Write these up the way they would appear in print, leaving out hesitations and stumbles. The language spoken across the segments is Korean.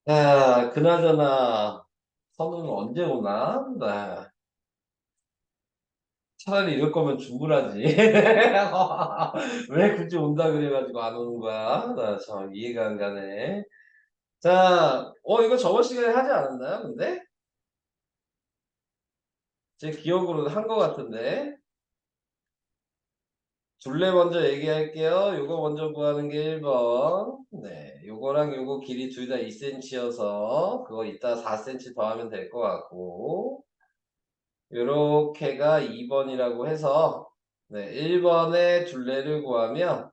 야, 그나저나, 선우는 언제 오나? 나 차라리 이럴 거면 주문하지. 왜 굳이 온다 그래가지고 안 오는 거야? 나 참 이해가 안 가네. 자, 이거 저번 시간에 하지 않았나요? 근데? 제 기억으로는 한 거 같은데. 둘레 먼저 얘기할게요. 요거 먼저 구하는 게 1번. 네, 요거랑 요거 길이 둘 다 2cm여서 그거 이따 4cm 더하면 될 것 같고. 요렇게가 2번이라고 해서 네, 1번의 둘레를 구하면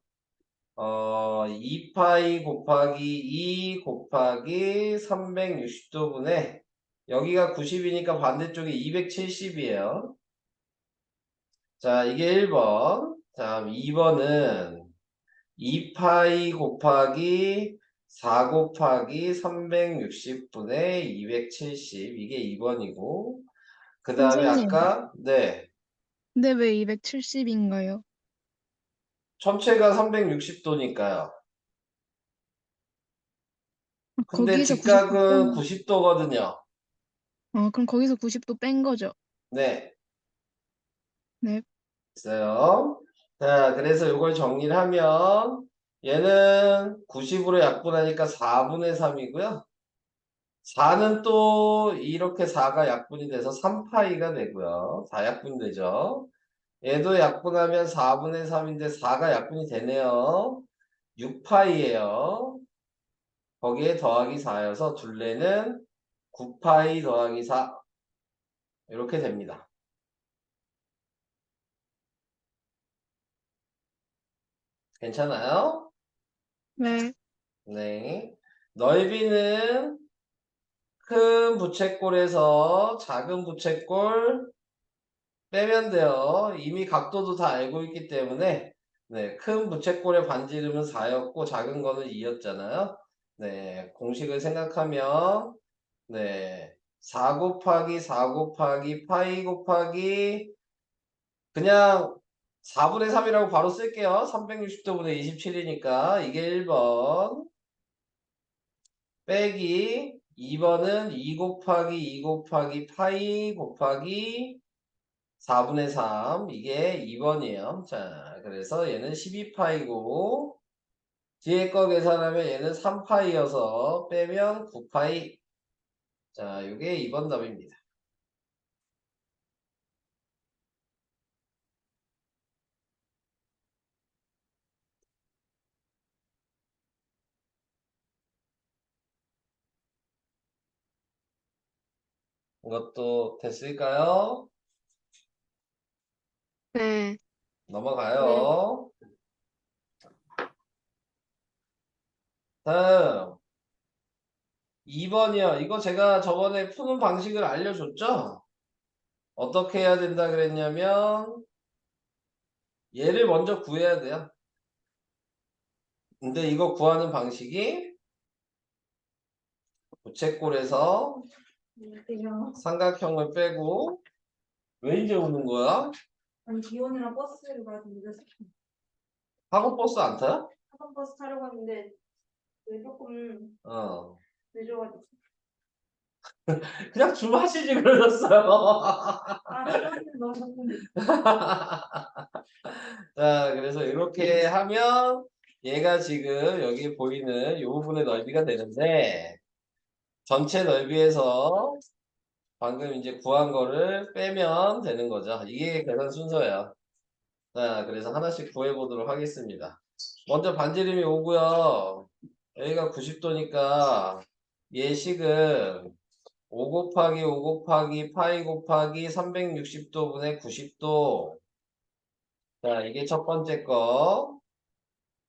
2파이 곱하기 2 곱하기 360도분의 여기가 90이니까 반대쪽이 270이에요. 자, 이게 1번. 자, 2번은 2파이 곱하기 4 곱하기 360분의 270 이게 2번이고 그 다음에 선생님, 아까 네 근데 왜 270인가요? 전체가 360도니까요. 근데 거기서 90도 직각은 뺀, 90도거든요. 그럼 거기서 90도 뺀 거죠? 네, 네. 있어요. 자, 그래서 이걸 정리를 하면 얘는 90으로 약분하니까 4분의 3이고요. 4는 또 이렇게 4가 약분이 돼서 3파이가 되고요. 4약분 되죠. 얘도 약분하면 4분의 3인데 4가 약분이 되네요. 6파이예요. 거기에 더하기 4여서 둘레는 9파이 더하기 4 이렇게 됩니다. 괜찮아요? 네. 네. 넓이는 큰 부채꼴에서 작은 부채꼴 빼면 돼요. 이미 각도도 다 알고 있기 때문에 네, 큰 부채꼴의 반지름은 4였고 작은 거는 2였잖아요. 네, 공식을 생각하면 네, 4 곱하기 4 곱하기 파이 곱하기 그냥 4분의 3이라고 바로 쓸게요. 360도분의 27이니까 이게 1번 빼기 2번은 2 곱하기 2 곱하기 파이 곱하기 4분의 3 이게 2번이에요. 자, 그래서 얘는 12파이고 뒤에 거 계산하면 얘는 3파이여서 빼면 9파이. 자, 이게 2번 답입니다. 이것도 됐을까요? 네. 네. 넘어가요. 다음 2번이요. 이거 제가 저번에 푸는 방식을 알려줬죠? 어떻게 해야 된다 그랬냐면 얘를 먼저 구해야 돼요. 근데 이거 구하는 방식이 부채꼴에서 안녕하세요. 삼각형을 빼고 왜 이제 오는 거야? 아니 기온이랑 버스를 가서 늦었어. 학원 버스 안 타요? 학원 버스 타려고 했는데 왜 조금 어. 늦어가지고. 그냥 주무시지 그러셨어요. 아 시간이 너무 자, 그래서 이렇게 하면 얘가 지금 여기 보이는 이 부분의 넓이가 되는데 전체 넓이에서 방금 이제 구한 거를 빼면 되는 거죠. 이게 계산 순서예요. 자, 그래서 하나씩 구해 보도록 하겠습니다. 먼저 반지름이 오고요. 여기가 90도니까 얘 식은 5 곱하기 5 곱하기 파이 곱하기 360도분의 90도. 자, 이게 첫 번째 거.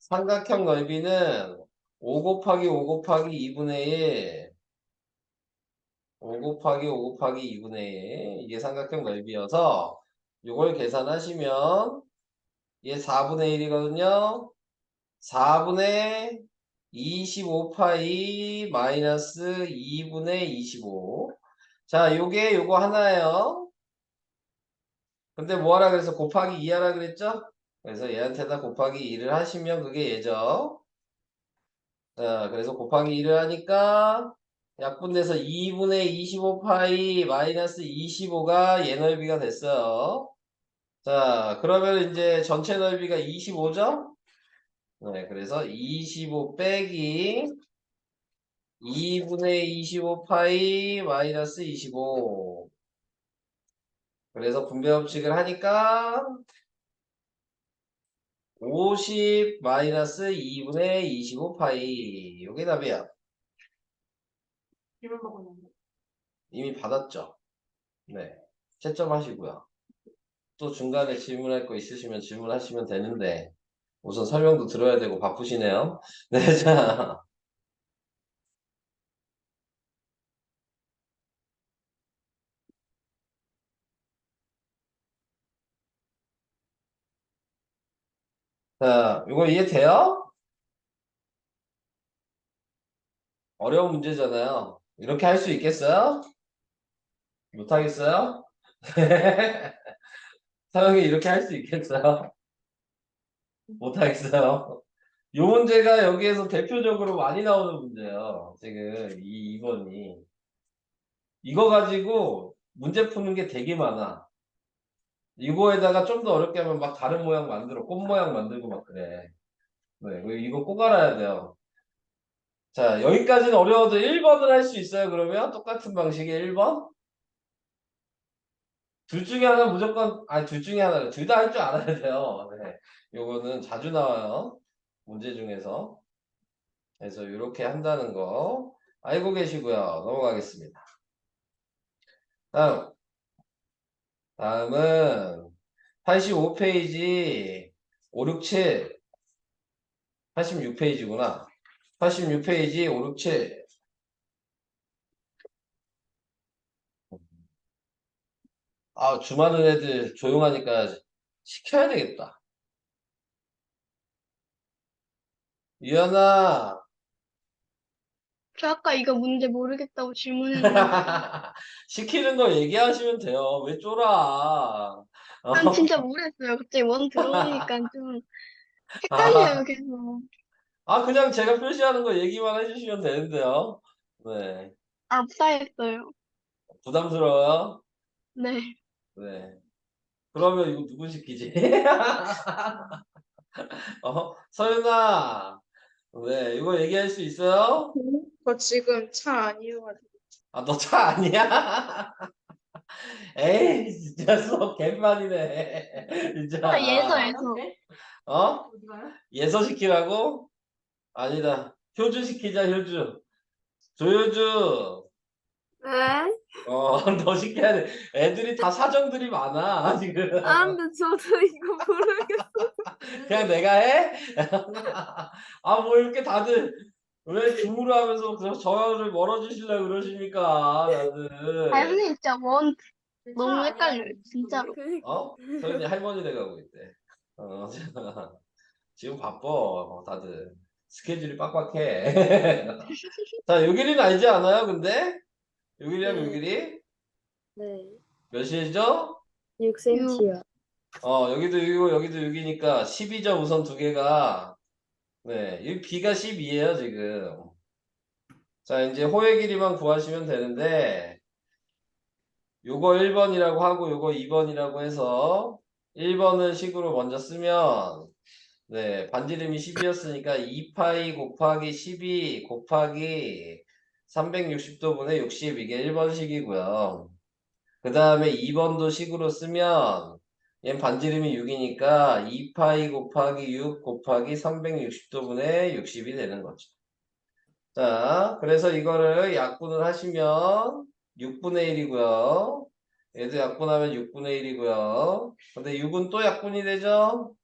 삼각형 넓이는 5 곱하기 5 곱하기 2분의 1. 5 곱하기 5 곱하기 2분의 1. 이게 삼각형 넓이여서 이걸 계산하시면 얘 4분의 1이거든요. 4분의 25파이 마이너스 2분의 25. 자, 요거 하나예요. 근데 뭐 하라 그래서 곱하기 2 하라 그랬죠? 그래서 얘한테다 곱하기 2를 하시면 그게 얘죠. 자, 그래서 곱하기 2를 하니까 약분돼서 2분의 25파이 마이너스 25가 얘 넓이가 됐어요. 자, 그러면 이제 전체 넓이가 25죠? 네, 그래서 25 빼기 2분의 25파이 마이너스 25. 그래서 분배 법칙을 하니까 50 마이너스 2분의 25파이. 요게 답이야. 질문 먹었는데. 이미 받았죠? 네. 채점하시고요. 또 중간에 질문할 거 있으시면 질문하시면 되는데 우선 설명도 들어야 되고 바쁘시네요. 네, 자. 자, 이거 이해돼요? 어려운 문제잖아요. 이렇게 할 수 있겠어요? 못하겠어요? 사영이 이렇게 할 수 있겠어요? 못하겠어요? 이 문제가 여기에서 대표적으로 많이 나오는 문제예요. 지금 이 2번이. 이거 가지고 문제 푸는 게 되게 많아. 이거에다가 좀 더 어렵게 하면 막 다른 모양 만들어. 꽃 모양 만들고 막 그래. 네, 이거 꼭 알아야 돼요. 자, 여기까지는 어려워도 1번을 할 수 있어요, 그러면? 똑같은 방식의 1번? 둘 중에 하나 무조건, 아니, 둘 중에 하나를, 둘 다 할 줄 알아야 돼요. 네. 요거는 자주 나와요. 문제 중에서. 그래서 이렇게 한다는 거 알고 계시고요. 넘어가겠습니다. 다음. 다음은 85페이지 567 86페이지구나. 86페이지 567 아, 주말은 애들 조용하니까 시켜야 되겠다. 유연아, 저 아까 이거 문제 모르겠다고 질문했는데. 시키는 거 얘기하시면 돼요. 왜 쫄아? 난 어? 진짜 모르겠어요. 갑자기 원 들어오니까 좀 헷갈려요, 아, 계속. 그냥 제가 표시하는 거 얘기만 해주시면 되는데요. 네. 압사했어요. 부담스러워요? 네. 네. 그러면 이거 누구 시키지? 서윤아. 네, 이거 얘기할 수 있어요? 저 지금 차 아니어가지고. 아, 너 차 아니야? 에이, 진짜 수업 개판이네. 아, 예서, 진짜. 예서. 네? 어? 어디 가요? 예서 시키라고? 아니다. 효주 시키자, 효주. 조효주. 네? 너 시켜야 돼. 애들이 다 사정들이 많아, 지금. 아, 근데 저도 이거 모르겠어. 그냥 내가 해? 뭐 이렇게 다들 왜 줌으로 하면서 저를 멀어주시려고 그러십니까, 아, 다들. 선생님, 진짜 원 너무 차 헷갈려요, 아니라는 진짜로. 그니까. 서윤이 할머니 돼가고 있대. 지금 바빠, 다들. 스케줄이 빡빡해. 자, 요길이는 알지 않아요, 근데? 요길이야, 네. 요길이? 네. 몇 시죠? 6cm요. 여기도 6이고, 여기도 6이니까 12죠, 우선 두 개가. 네, 이 B가 12예요, 지금. 자, 이제 호의 길이만 구하시면 되는데, 요거 1번이라고 하고, 요거 2번이라고 해서, 1번을 식으로 먼저 쓰면, 네, 반지름이 10이었으니까 2파이 곱하기 12 곱하기 360도분의 60 이게 1번식이고요. 그 다음에 2번도 식으로 쓰면 얘 반지름이 6이니까 2파이 곱하기 6 곱하기 360도분의 60이 되는 거죠. 자, 그래서 이거를 약분을 하시면 6분의 1이고요. 얘도 약분하면 6분의 1이고요. 근데 6은 또 약분이 되죠?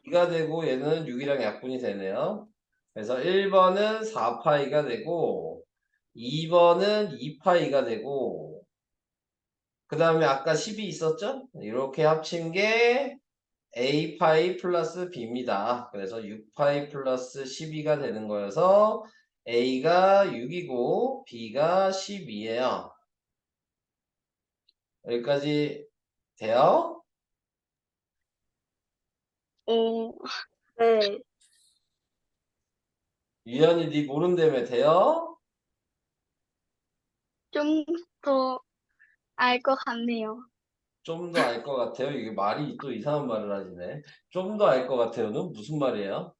2가 되고 얘는 6이랑 약분이 되네요. 그래서 1번은 4파이가 되고 2번은 2파이가 되고 그 다음에 아까 10이 있었죠? 이렇게 합친 게 a파이 플러스 b입니다. 그래서 6파이 플러스 12가 되는 거여서 a가 6이고 b가 12예요. 여기까지 돼요? 어, 네. 유연이 네 모른다며 돼요? 좀 더 알 것 같네요. 좀 더 알 것 같아요. 이게 말이 또 이상한 말을 하시네. 좀 더 알 것 같아요는 무슨 말이에요?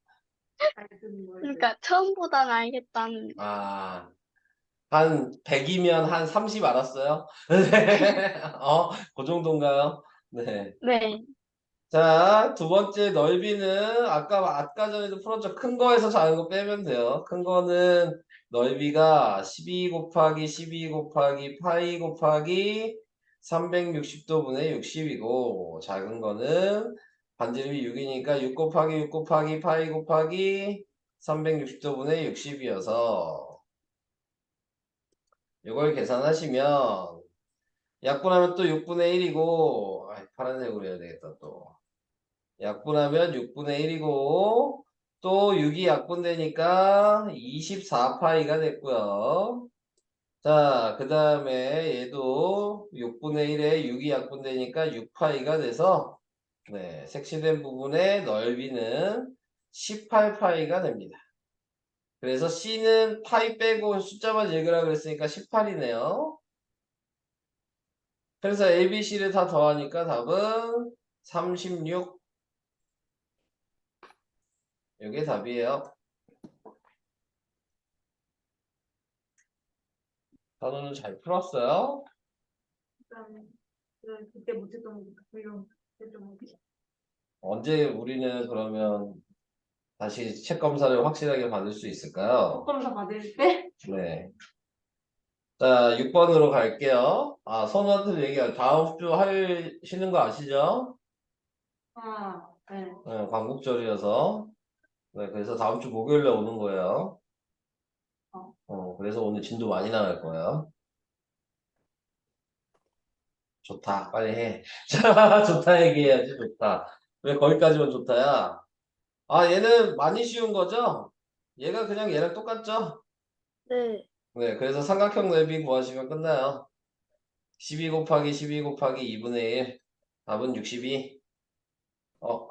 알든 뭘 그러니까 처음보단 알겠다는. 아, 한 100이면 한 30 알았어요? 그 정도인가요? 네. 네, 자, 두 번째 넓이는 아까 전에도 풀었죠. 큰 거에서 작은 거 빼면 돼요. 큰 거는 넓이가 12 곱하기 12 곱하기 파이 곱하기 360도 분의 60이고 작은 거는 반지름이 6이니까 6 곱하기 6 곱하기 파이 곱하기 360도 분의 60이어서 이걸 계산하시면 약분하면 또 6분의 1이고 파란색으로 해야 되겠다 또. 약분하면 6분의 1이고 또 6이 약분되니까 24파이가 됐고요. 자, 그 다음에 얘도 6분의 1에 6이 약분되니까 6파이가 돼서 네, 색칠된 부분의 넓이는 18파이가 됩니다. 그래서 C는 파이 빼고 숫자만 읽으라 그랬으니까 18이네요. 그래서 A, B, C를 다 더하니까 답은 36. 이게 답이에요. 단어는 잘 풀었어요? 일단 그때 못했던 거 이런 좀 언제 우리는 그러면 다시 책 검사를 확실하게 받을 수 있을까요? 검사 받을 때? 네. 자, 6번으로 갈게요. 아, 선우한테 얘기할 다음 주 쉬는 거 아시죠? 아, 네. 네, 광복절이어서. 네, 그래서 다음 주 목요일에 오는 거예요. 그래서 오늘 진도 많이 나갈 거예요. 좋다. 빨리 해. 자, 좋다 얘기해야지, 좋다. 왜 거기까지만 좋다야? 아, 얘는 많이 쉬운 거죠? 얘가 그냥 얘랑 똑같죠? 네. 네, 그래서 삼각형 넓이 구하시면 끝나요. 12 곱하기 12 곱하기 2분의 1. 답은 62.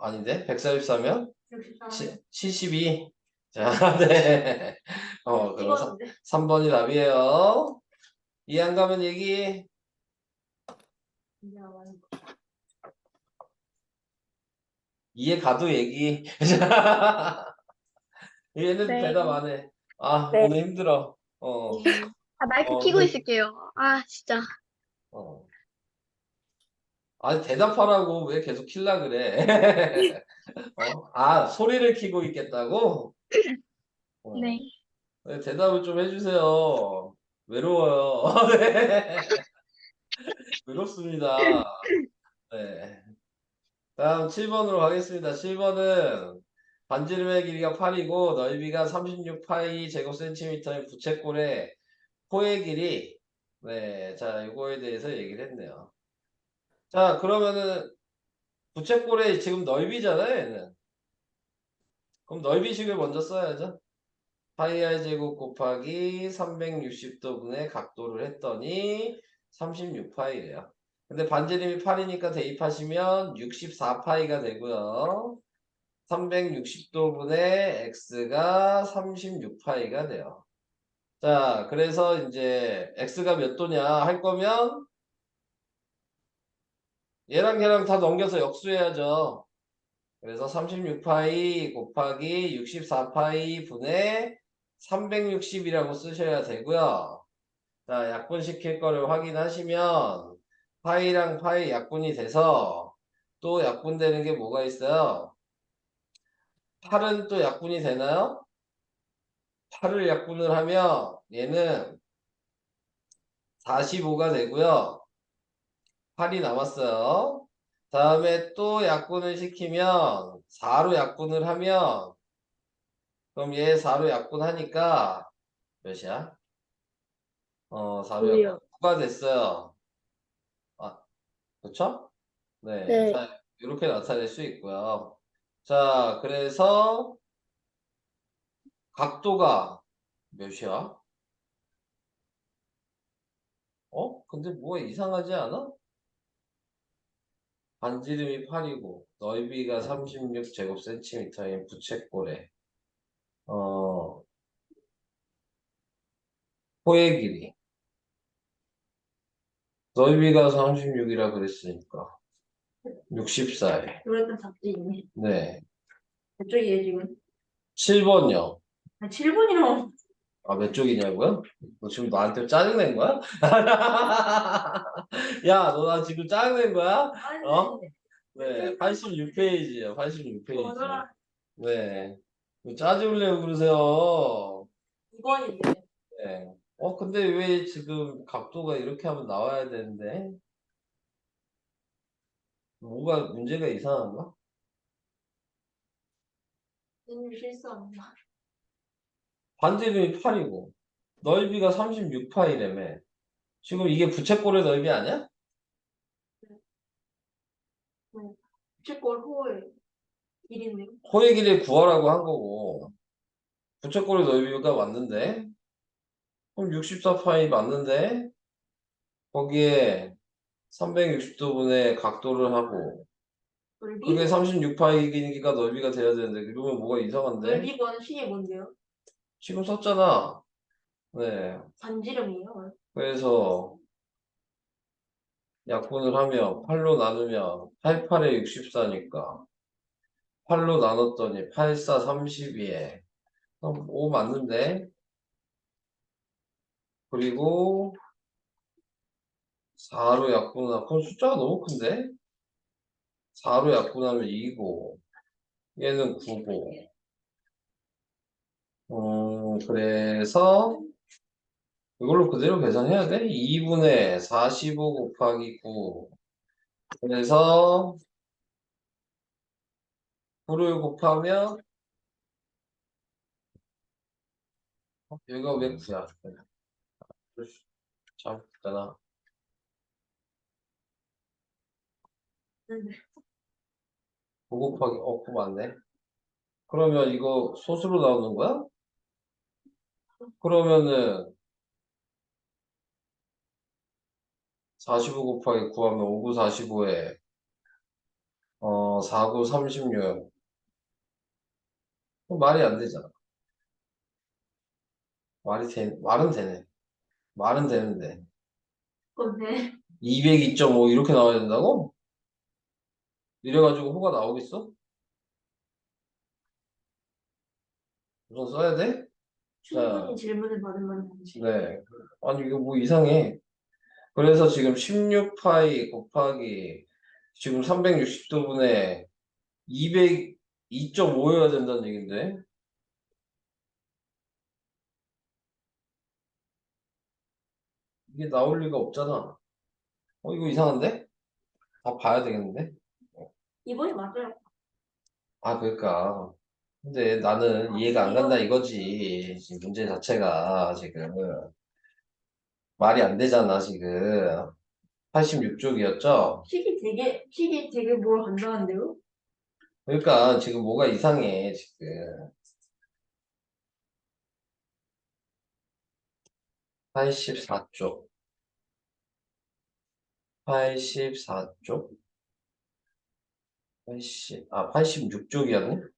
아닌데? 144면? 64면 72. 자, 네. 그럼 찍었는데 3번이 답이에요. 이해 안 가면 얘기. 이제 많이 이해 가도 얘기. 얘네도 네. 대답 안 해. 아, 네. 오늘 힘들어. 아, 마이크 켜고 근데, 있을게요. 아, 진짜. 어. 아니, 대답하라고 왜 계속 킬라 그래? 소리를 키고 있겠다고? 어. 네. 네, 대답을 좀 해주세요. 외로워요. 네. 외롭습니다. 네. 다음 7번으로 가겠습니다. 7번은 반지름의 길이가 8이고 넓이가 36파이 제곱센티미터의 부채꼴의 코의 길이 네, 자, 이거에 대해서 얘기를 했네요. 자, 그러면은 부채꼴의 지금 넓이잖아요, 얘는. 그럼 넓이식을 먼저 써야죠. 파이 r 제곱 곱하기 360도분의 각도를 했더니 36파이래요. 근데 반지름이 8이니까 대입하시면 64파이가 되고요. 360도분의 x가 36파이가 돼요. 자, 그래서 이제 x가 몇 도냐 할 거면 얘랑 얘랑 다 넘겨서 역수해야죠. 그래서 36파이 곱하기 64파이 분의 360이라고 쓰셔야 되고요. 자, 약분시킬 거를 확인하시면 파이랑 파이 약분이 돼서 또 약분되는 게 뭐가 있어요? 8은 또 약분이 되나요? 8을 약분을 하면 얘는 45가 되고요. 8이 남았어요. 다음에 또 약분을 시키면 4로 약분을 하면 그럼 얘 4로 약분하니까 몇이야? 4로 약분 우리요. 9가 됐어요. 아, 그쵸? 네. 네. 자, 이렇게 나타낼 수 있고요. 자, 그래서 각도가 몇이야? 근데 뭐가 이상하지 않아? 반지름이 8이고 넓이가 36제곱센티미터인 부채꼴에 어, 코의 길이 넓이가 36이라 그랬으니까 64에. 그랬던 잡지 있네. 네. 몇 쪽이에요, 지금? 7번요. 7번이랑. 아, 몇 쪽이냐고요? 너 지금 나한테 짜증낸 거야? 야, 너 나 지금 짜증낸 거야? 어? 네, 86페이지요. 86페이지. 네. 왜 짜증내고 그러세요? 2번인데. 네. 근데 왜 지금 각도가 이렇게 하면 나와야 되는데? 뭐가 문제가 이상한가? 선생님 실수합니다. 반지름이 8이고, 넓이가 36파이라며. 지금 이게 부채꼴의 넓이 아니야? 부채꼴 호의 길이네요. 호의 길이 구하라고 한 거고, 부채꼴의 넓이가 맞는데? 그럼 64파이 맞는데? 거기에 360도분의 각도를 하고, 넓이? 그게 36파이니까 넓이가 돼야 되는데, 이러면 뭐가 이상한데? 넓이 구하는 식이 뭔데요? 지금 썼잖아. 네. 반지름이에요. 그래서 약분을 하면 8로 나누면 88에 64니까 8로 나눴더니 84, 32에 5 맞는데? 그리고 4로 약분하면 그럼 숫자가 너무 큰데? 4로 약분하면 2고 얘는 9고 그래서 이걸로 그대로 계산해야 돼? 2분의 45 곱하기 9 그래서 9를 곱하면 여기가 왜 9야? 잘못했잖아. 네. 9 곱하기 9 맞네. 그러면 이거 소수로 나오는 거야? 그러면은 45 곱하기 9 하면 5, 9, 45에 4, 9, 36 그럼 말이 안 되잖아. 말은 되네. 말은 되는데 건데. 202.5 이렇게 나와야 된다고? 이래가지고 호가 나오겠어? 우선 써야 돼? 충분히 질문을 받을 만한 지. 네. 아니 이거 뭐 이상해. 그래서 지금 16파이 곱하기 지금 360도분의 202.5여야 된다는 얘긴데 이게 나올 리가 없잖아. 이거 이상한데? 다 봐야 되겠는데? 2번이 맞아요. 아, 그러니까. 근데 나는 이해가 안 간다 이거지. 지금 문제 자체가 지금 말이 안 되잖아, 지금. 86쪽이었죠? 식이 되게 뭘 간다는데요? 그러니까 지금 뭐가 이상해, 지금. 84쪽. 84쪽? 86쪽이었네?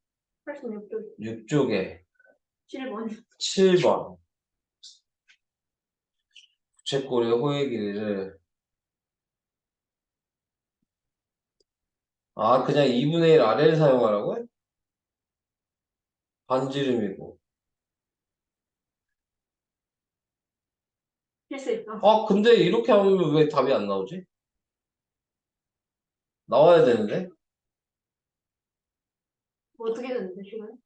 86쪽 6쪽에 7번. 7번. 부채꼴의 호의 길이를 그냥 2분의 1 아래를 사용하라고요? 반지름이고. 실수했다. 근데 이렇게 하면 왜 답이 안 나오지? 나와야 되는데? 뭐 어떻게 됐는데, 지금?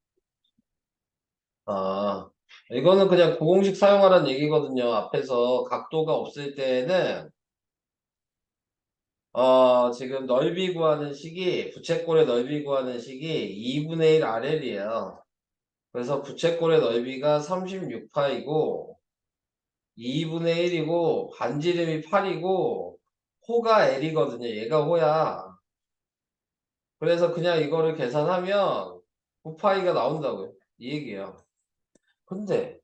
이거는 그냥 고공식 사용하라는 얘기거든요. 앞에서 각도가 없을 때에는, 지금 넓이 구하는 식이, 부채꼴의 넓이 구하는 식이 2분의 1 RL이에요. 그래서 부채꼴의 넓이가 36파이고, 2분의 1이고, 반지름이 8이고, 호가 L이거든요. 얘가 호야. 그래서 그냥 이거를 계산하면 9파이가 나온다고요. 이 얘기예요. 근데,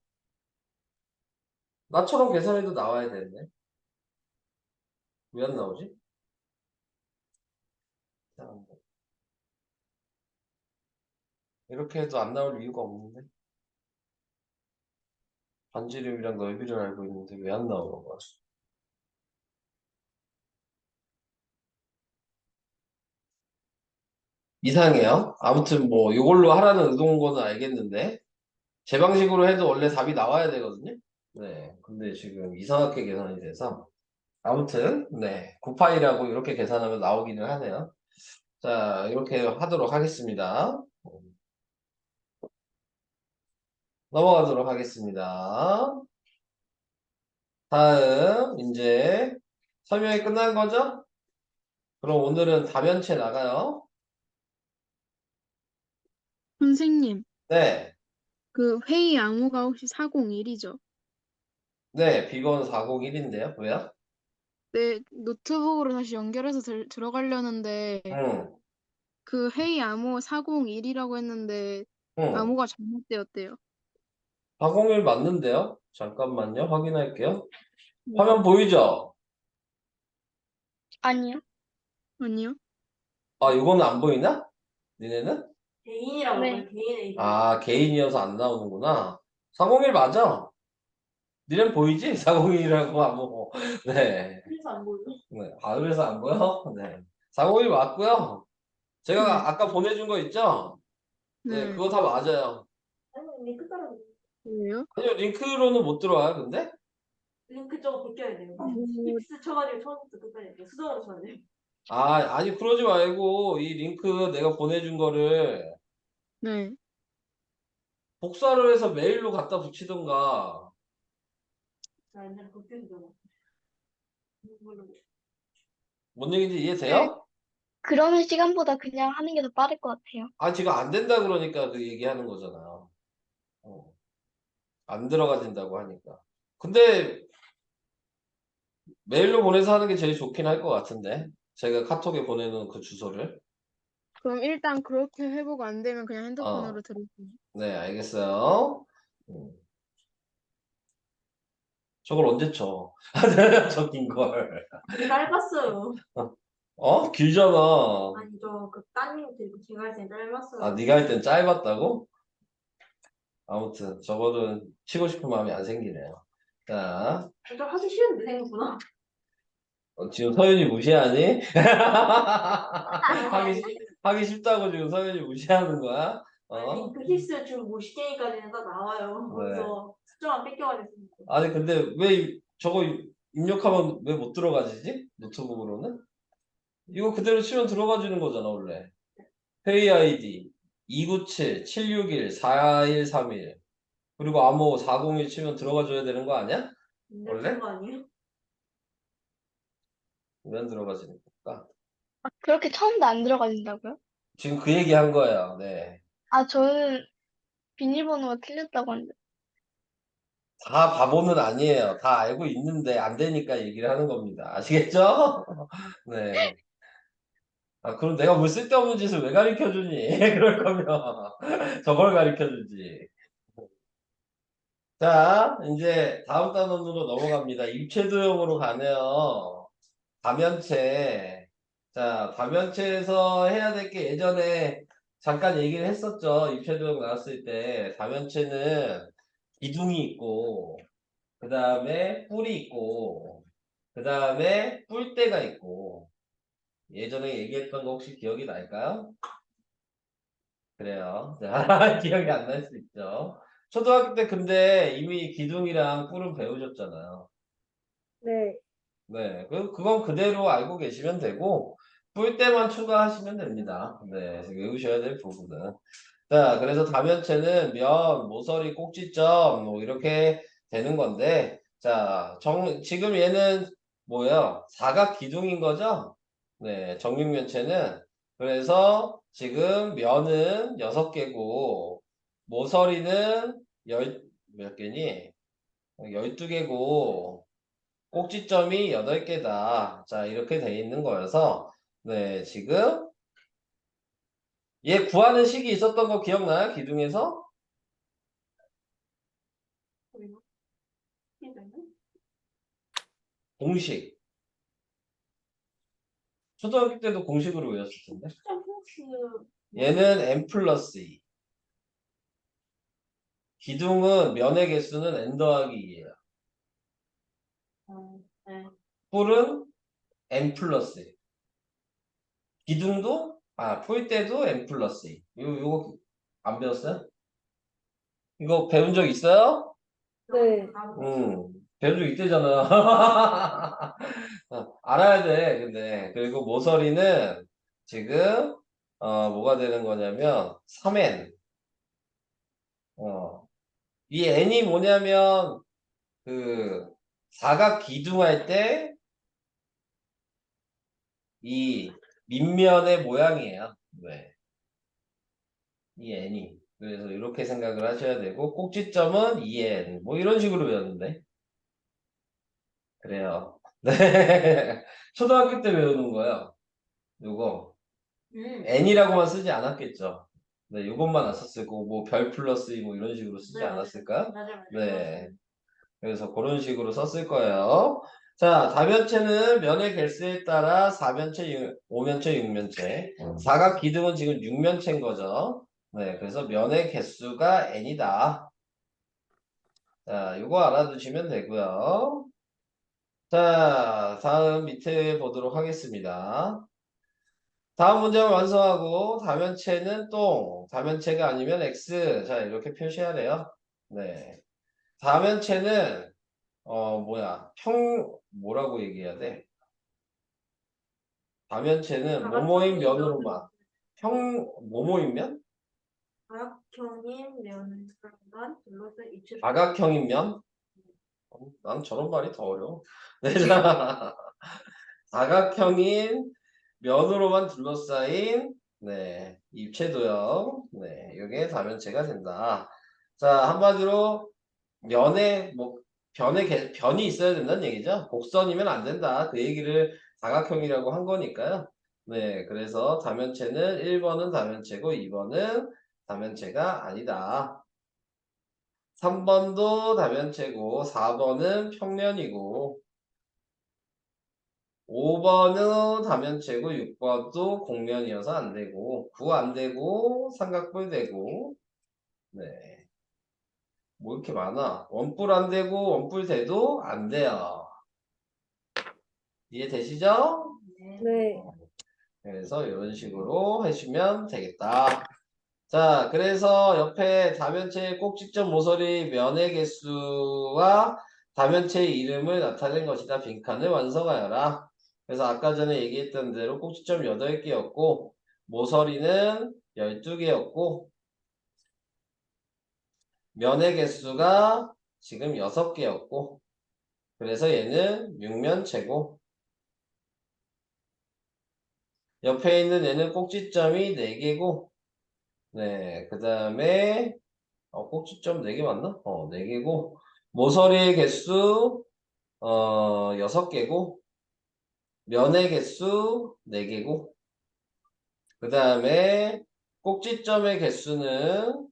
나처럼 계산해도 나와야 되는데. 왜 안 나오지? 이상한데. 이렇게 해도 안 나올 이유가 없는데. 반지름이랑 넓이를 알고 있는데 왜 안 나오는 거야? 이상해요. 아무튼 뭐 이걸로 하라는 의도인 거는 알겠는데 제 방식으로 해도 원래 답이 나와야 되거든요. 네, 근데 지금 이상하게 계산이 돼서 아무튼 네, 9파이라고 이렇게 계산하면 나오기는 하네요. 자, 이렇게 하도록 하겠습니다. 넘어가도록 하겠습니다. 다음 이제 설명이 끝난 거죠? 그럼 오늘은 다변체 나가요. 선생님, 네, 그 회의 암호가 혹시 401이죠? 네, 비번 401인데요. 왜요? 네, 노트북으로 다시 연결해서 들어가려는데 응, 그 회의 암호 401이라고 했는데 응. 암호가 잘못되었대요. 401 맞는데요? 잠깐만요. 확인할게요. 네. 화면 보이죠? 아니요. 아니요? 아, 이거는 안 보이나? 니네는? 개인이라고 네. 해요. 개인 AD. 아, 개인이어서 안 나오는구나. 401 맞아. 니넨 보이지? 401이라고 하고. 네. 그래서 안 보여. 네. 아, 그래서 안 보여? 네. 401 맞고요. 네. 제가 아까 보내준 거 있죠? 네, 네. 그거 다 맞아요. 아니, 링크 따라 왜요? 아니요, 링크로는 못 들어와요, 근데? 링크 저거 벗겨야 돼요. 오, 픽스 쳐가지고 처음부터 끝까지 이렇게 수동으로 쳐야 돼요. 아, 아니, 그러지 말고, 이 링크 내가 보내준 거를 네. 복사를 해서 메일로 갖다 붙이던가. 나 옛날에 벗겨주잖아. 이걸로. 뭔 얘기인지 네. 이해돼요? 그러는 시간보다 그냥 하는 게 더 빠를 것 같아요. 아, 지금 안 된다 그러니까 그 얘기하는 거잖아요. 안 들어가진다고 하니까. 근데 메일로 보내서 하는 게 제일 좋긴 할 것 같은데. 제가 카톡에 보내는 그 주소를. 그럼 일단 그렇게 해보고 안 되면 그냥 어, 핸드폰으로 들을게요. 네, 알겠어요. 음, 저걸 언제 쳐? 적긴 걸. 짧았어요. 길잖아. 아니, 그 따님 들고 제가 할 땐 짧았어요. 아, 네가 할 땐 짧았다고? 아무튼 저거는 치고 싶은 마음이 안 생기네요. 자, 좀 하기 싫은데, 생각보다. 지금 서윤이 무시하니? 하기 쉽다고 지금 서윤이 무시하는 거야? 아니, 어? 링크 힐스 중 50개까지는 다 나와요. 네. 거기서 숫자만 뺏겨가지고. 아니 근데 왜 저거 입력하면 왜 못 들어가지지? 노트북으로는? 이거 그대로 치면 들어가지는 거잖아 원래. 회의 아이디 297-761-4131 그리고 암호 401 치면 들어가줘야 되는 거 아니야? 원래? 인덱스인 거 아니에요? 왜 안 들어가지는 걸까? 그렇게 처음도 안 들어가진다고요? 지금 그 얘기 한 거예요. 네. 아, 저는 비밀번호가 틀렸다고 하는데. 다 바보는 아니에요. 다 알고 있는데 안 되니까 얘기를 하는 겁니다. 아시겠죠? 네. 아, 그럼 내가 뭘 쓸데없는 짓을 왜 가르쳐 주니? 그럴 거면 저걸 가르쳐 주지. 자, 이제 다음 단원으로 넘어갑니다. 입체도형으로 가네요. 다면체. 자, 다면체에서 해야 될 게 예전에 잠깐 얘기를 했었죠. 입체도형 나왔을 때. 다면체는 기둥이 있고, 그 다음에 뿔이 있고, 그 다음에 뿔대가 있고, 예전에 얘기했던 거 혹시 기억이 날까요? 그래요. 자, 기억이 안 날 수 있죠. 초등학교 때 근데 이미 기둥이랑 뿔은 배우셨잖아요. 네. 네, 그건 그대로 알고 계시면 되고, 뿔때만 추가하시면 됩니다. 네, 외우셔야 될 부분은. 자, 그래서 다면체는 면, 모서리, 꼭지점, 뭐, 이렇게 되는 건데, 자, 지금 얘는 뭐예요? 사각 기둥인 거죠? 네, 정육면체는. 그래서 지금 면은 6개고, 모서리는 몇 개니? 12개고, 꼭지점이 8개다. 자, 이렇게 돼 있는 거여서, 네, 지금 얘 구하는 식이 있었던 거 기억나요? 기둥에서? 보이나? 이게 되나? 공식. 초등학교 때도 공식으로 외웠을 텐데. 숫자 플러스. 얘는 n 플러스 2. 기둥은 면의 개수는 n 더하기 2예요. 네. 뿔은 n 플러스 1. 기둥도 풀 때도 n 플러스 2. 요거 안 배웠어요? 이거 배운 적 있어요? 네. 배운 적 있대잖아. 알아야 돼, 근데. 그리고 모서리는 지금, 뭐가 되는 거냐면, 3n. 이 n이 뭐냐면, 사각 기둥할 때, 이 밑면의 모양이에요. 네. 이 n이. 그래서 이렇게 생각을 하셔야 되고, 꼭지점은 2n. 뭐 이런 식으로 배웠는데. 그래요. 네. 초등학교 때 배우는 거예요. 요거. n이라고만 쓰지 않았겠죠. 네, 요것만 안 썼을 거고, 뭐, 별 플러스 2 뭐 이런 식으로 쓰지 네, 않았을까? 맞아요. 네. 그래서 그런 식으로 썼을 거예요. 자, 다변체는 면의 개수에 따라 4면체, 5면체, 6면체. 사각 기둥은 지금 6면체인 거죠. 네, 그래서 면의 개수가 n이다. 자, 이거 알아두시면 되고요. 자, 다음 밑에 보도록 하겠습니다. 다음 문장을 완성하고 다면체는 똥, 다면체가 아니면 x. 자, 이렇게 표시해야 돼요. 네. 다면체는 뭐라고 얘기해야 돼? 다면체는 뭐뭐인 면으로만. 뭐뭐인 면? 사각형인 면만 둘러서 입체. 다각형인 면? 난 저런 말이 더 어려워. 네, 자, 다각형인 면으로만 둘러싸인 네, 입체도형. 네, 이게 다면체가 된다. 자, 한마디로 면에 변이 있어야 된다는 얘기죠. 곡선이면 안 된다. 그 얘기를 다각형이라고 한 거니까요. 네, 그래서 다면체는 1번은 다면체고 2번은 다면체가 아니다. 3번도 다면체고 4번은 평면이고 5번은 다면체고 6번도 곡면이어서 안 되고 9 안 되고 삼각뿔 되고 네. 뭐 이렇게 많아. 원뿔 안 되고 원뿔 돼도 안 돼요. 이해되시죠? 네. 그래서 이런 식으로 하시면 되겠다. 자, 그래서 옆에 다면체의 꼭지점 모서리 면의 개수와 다면체의 이름을 나타낸 것이다. 빈칸을 완성하여라. 그래서 아까 전에 얘기했던 대로 꼭지점 8개였고 모서리는 12개였고 면의 개수가 지금 6개였고 그래서 얘는 6면체고 옆에 있는 얘는 꼭지점이 4개고 네, 그 다음에 꼭지점 4개 맞나? 4개고 모서리의 개수 6개고 면의 개수 4개고 그 다음에 꼭지점의 개수는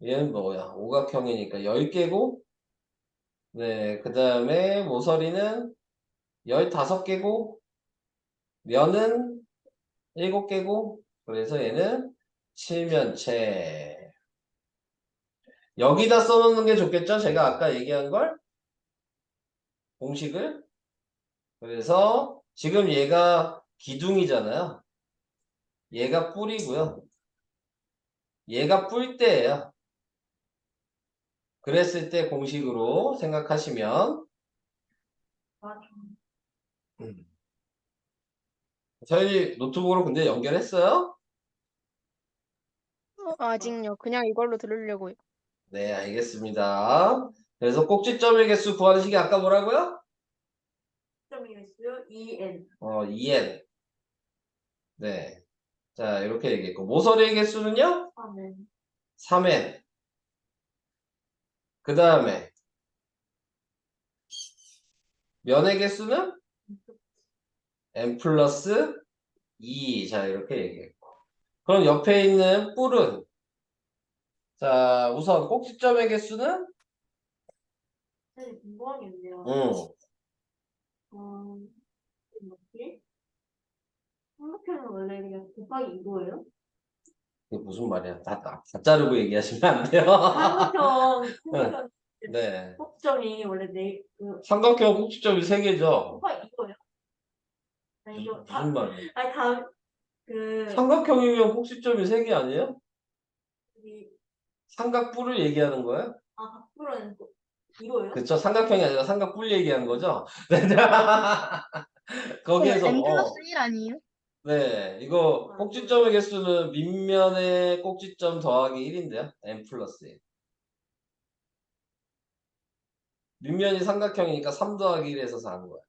얘는 뭐야? 오각형이니까 10개고 네, 그 다음에 모서리는 15개고 면은 7개고 그래서 얘는 7면체 여기다 써놓는 게 좋겠죠? 제가 아까 얘기한 걸 공식을 그래서 지금 얘가 기둥이잖아요. 얘가 뿔이고요. 얘가 뿔대예요. 그랬을 때 공식으로 생각하시면 음. 저희 노트북으로 근데 연결했어요? 아직요. 그냥 이걸로 들으려고요. 네, 알겠습니다. 그래서 꼭지점의 개수 구하는 식이 아까 뭐라고요? 점이 있어요. EN. 2n. 네. 자, 이렇게 얘기했고. 모서리의 개수는요? 아, 네. 3n. 그 다음에 면의 개수는 n 플러스 2. 자, 이렇게 얘기했고. 그럼 옆에 있는 뿔은 자, 우선 꼭지점의 개수는 사실 궁금한 게 있네요. 응. 뭐지? 삼각형은 원래 그냥 곱하기 2도예요? 그게 무슨 말이야? 다 자르고 얘기하시면 안 돼요. 삼각형 네. 꼭점이 원래 삼각형 꼭지점이 3개죠. 곱하기 2도예요? 아니, 이거 무슨 말이야? 아니, 그 삼각형이면 꼭지점이 3개 아니에요? 이 삼각뿔을 얘기하는 거예요? 박부라는 거 이거예요? 그쵸? 삼각형이 아니라 삼각뿔 얘기한 거죠? 네. 거기에서 N 플러스 1 아니에요? 네, 이거 꼭지점의 개수는 밑면의 꼭지점 더하기 1인데요. n 플러스 1. 밑면이 삼각형이니까 3 더하기 1에서 4는 거야.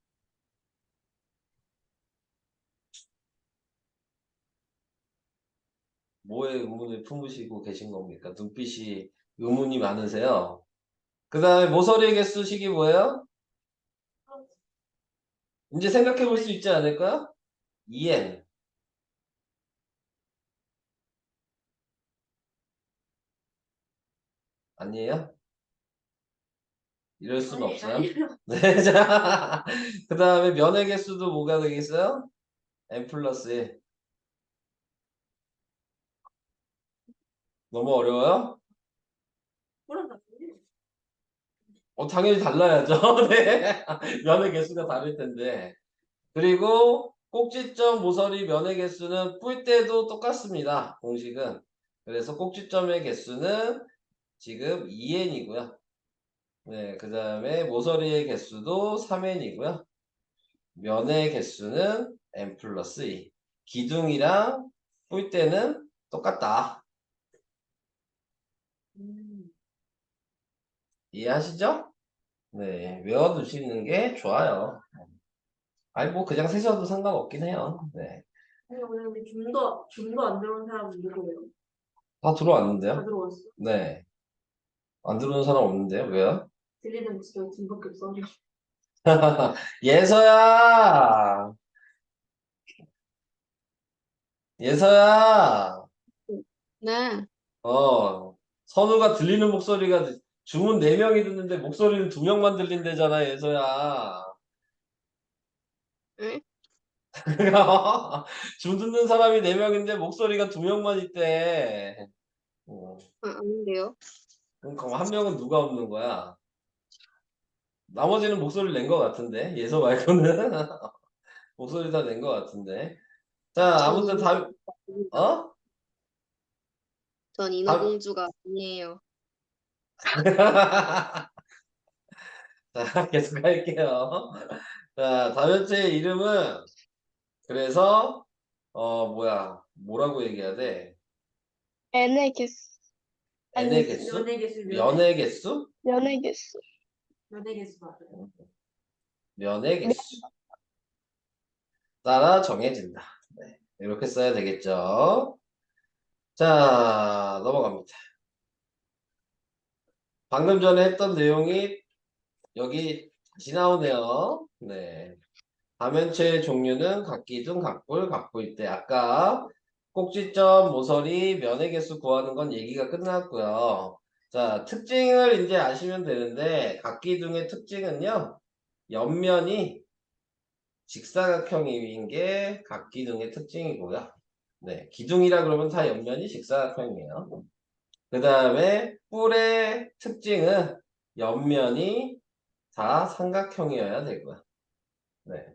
뭐에 의문을 품으시고 계신 겁니까? 눈빛이 의문이 많으세요. 그 다음에 모서리의 개수식이 뭐예요? 이제 생각해 볼 수 있지 않을까? 2n. 아니에요? 이럴 순 아니, 없어요? 아니요. 네, 자. 그 다음에 면의 개수도 뭐가 되겠어요? n 플러스 1. 너무 어려워요? 그런 거 아니에요? 당연히 달라야죠. 네. 면의 개수가 다를 텐데. 그리고 꼭지점 모서리 면의 개수는 뿔 때도 똑같습니다. 공식은. 그래서 꼭지점의 개수는 지금 2n이고요. 네, 그 다음에 모서리의 개수도 3n이고요. 면의 개수는 n 플러스 2. 기둥이랑 뿔 때는 똑같다. 이해하시죠? 네, 외워두시는 게 좋아요. 아니, 뭐, 그냥 세셔도 상관없긴 해요. 네. 아니 근데 줌도 안 들어온 사람은 누구예요? 다 다 들어왔는데요? 들어왔어? 네. 안 들어오는 사람 없는데요? 왜요? 들리는 목소리가 줌밖에 없어. 예서야! 예서야! 네. 선우가 들리는 목소리가 주문 4명이 듣는데 목소리는 2명만 들린대잖아, 예서야. 응? 줌 듣는 사람이 4명인데 목소리가 2명만 있대. 아닌데요? 그럼 한 명은 누가 없는 거야? 나머지는 목소리를 낸 것 같은데, 예서 말고는. 목소리 다 낸 것 같은데. 자, 전 아무튼 인어공주가 아닙니다. 어? 전 다, 인어공주가 아니에요. 자, 계속 할게요. 자, 다변체의 이름은, 그래서, 뭐라고 얘기해야 돼? N의 개수. n의 아니, 개수? 연애 개수 면의 개수? 면의 개수. 연애 개수 맞아요. 면의 개수. 따라 정해진다. 네, 이렇게 써야 되겠죠? 자, 넘어갑니다. 방금 전에 했던 내용이 여기 다시 나오네요. 네. 다면체의 종류는 각기둥, 각불, 각부일 아까 꼭지점, 모서리, 면의 개수 구하는 건 얘기가 끝났고요. 자, 특징을 이제 아시면 되는데 각기둥의 특징은요. 옆면이 직사각형인 게 각기둥의 특징이고요. 네, 기둥이라 그러면 다 옆면이 직사각형이에요. 그 다음에 뿔의 특징은 옆면이 다 삼각형이어야 되고요. 네.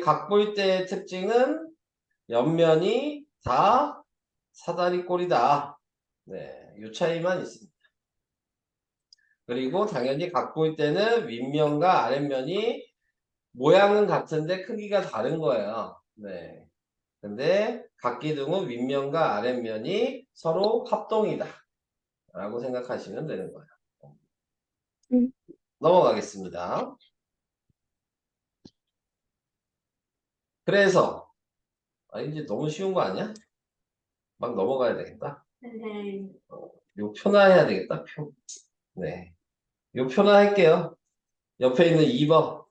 각볼대의 특징은 옆면이 다 사다리꼴이다. 네, 이 차이만 있습니다. 그리고 당연히 각볼대는 윗면과 아랫면이 모양은 같은데 크기가 다른 거예요. 네. 근데 각기둥은 윗면과 아랫면이 서로 합동이다. 라고 생각하시면 되는 거예요. 음. 넘어가겠습니다. 그래서 이제 너무 쉬운 거 아니야? 막 넘어가야 되겠다. 네. 요 표나 해야 되겠다. 표. 네. 요 표나 할게요. 옆에 있는 2번.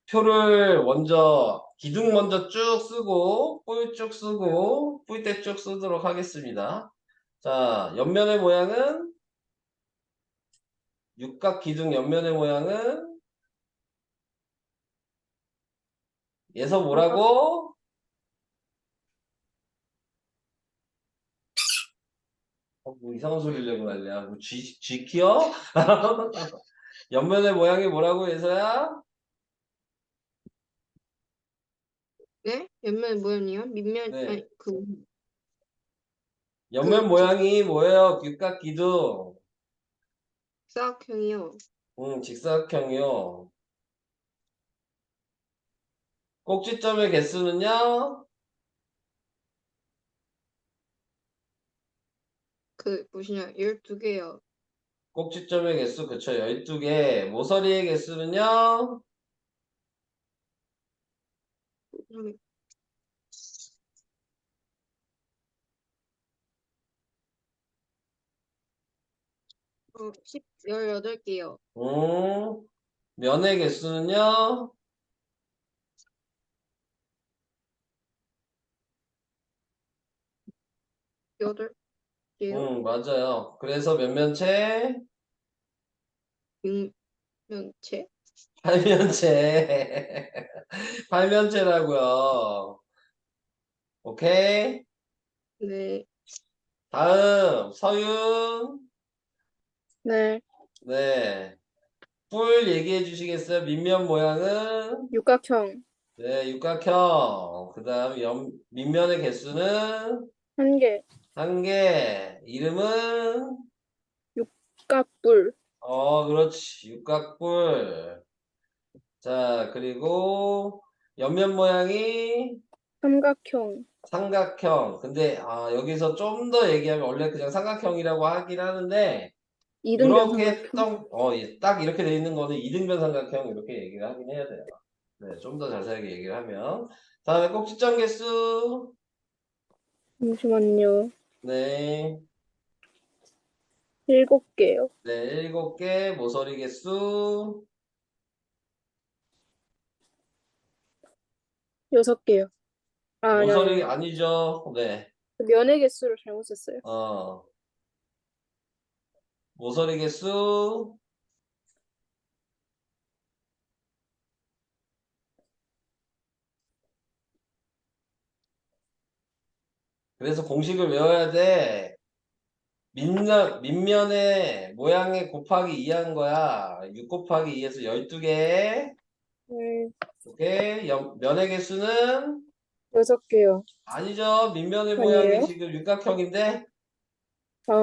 표를 먼저 기둥 먼저 쭉 쓰고 뿔 쭉 쓰고 뿔대 쭉 쓰도록 하겠습니다. 자, 옆면의 모양은 육각 기둥 옆면의 모양은 예서 뭐라고? 뭐 이상한 소리 내고 난리야. 뭐 쥐키요? 옆면의 모양이 뭐라고 예서야? 네? 옆면 모양이요? 밑면 네. 아니 옆면 모양이 뭐예요? 육각기둥. 사각형이요. 직사각형이요. 꼭지점의 개수는요? 뭐시냐 12개요. 꼭지점의 개수, 그쵸. 12개. 모서리의 개수는요? 18개요. 면의 개수는요? 8개요. 맞아요. 그래서 몇 면체? 6면체. 8면체. 8면체라고요. 오케이? 네. 다음, 서윤. 네. 네. 뿔 얘기해 주시겠어요? 밑면 모양은? 육각형 네, 육각형. 그 다음, 밑면의 개수는? 1개, 1개. 이름은? 육각뿔 그렇지. 육각뿔. 자, 그리고, 옆면 모양이? 삼각형 삼각형. 근데, 여기서 좀 더 얘기하면 원래 그냥 삼각형이라고 하긴 하는데, 이등변 이렇게 삼각형. 딱 이렇게 돼 있는 거는 이등변 삼각형 이렇게 얘기를 하긴 해야 돼요. 네, 좀 더 자세하게 얘기를 하면. 다음에 꼭지점 개수. 잠시만요. 네, 7개요. 네, 7개. 모서리 개수. 6개요. 모서리 아니. 아니죠. 네, 면의 개수를 잘못 썼어요. 모서리 개수. 그래서 공식을 외워야 돼. 밑면의 모양의 곱하기 2 한 거야. 6 곱하기 2에서 12개. 네. 오케이. 면의 개수는? 6개요. 아니죠. 밑면의 모양이 아니에요? 지금 육각형인데? 아,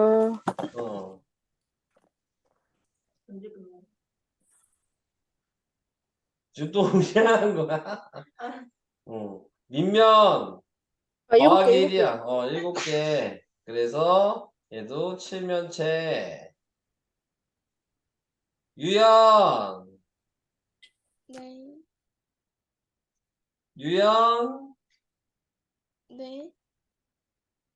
어. 언제 끝나? 지금 또 무시하는 거야? 아, 밑면 일곱 개, 더하기 일곱 개. 1이야. 7개. 그래서 얘도 7면체. 유연. 네. 유연. 네.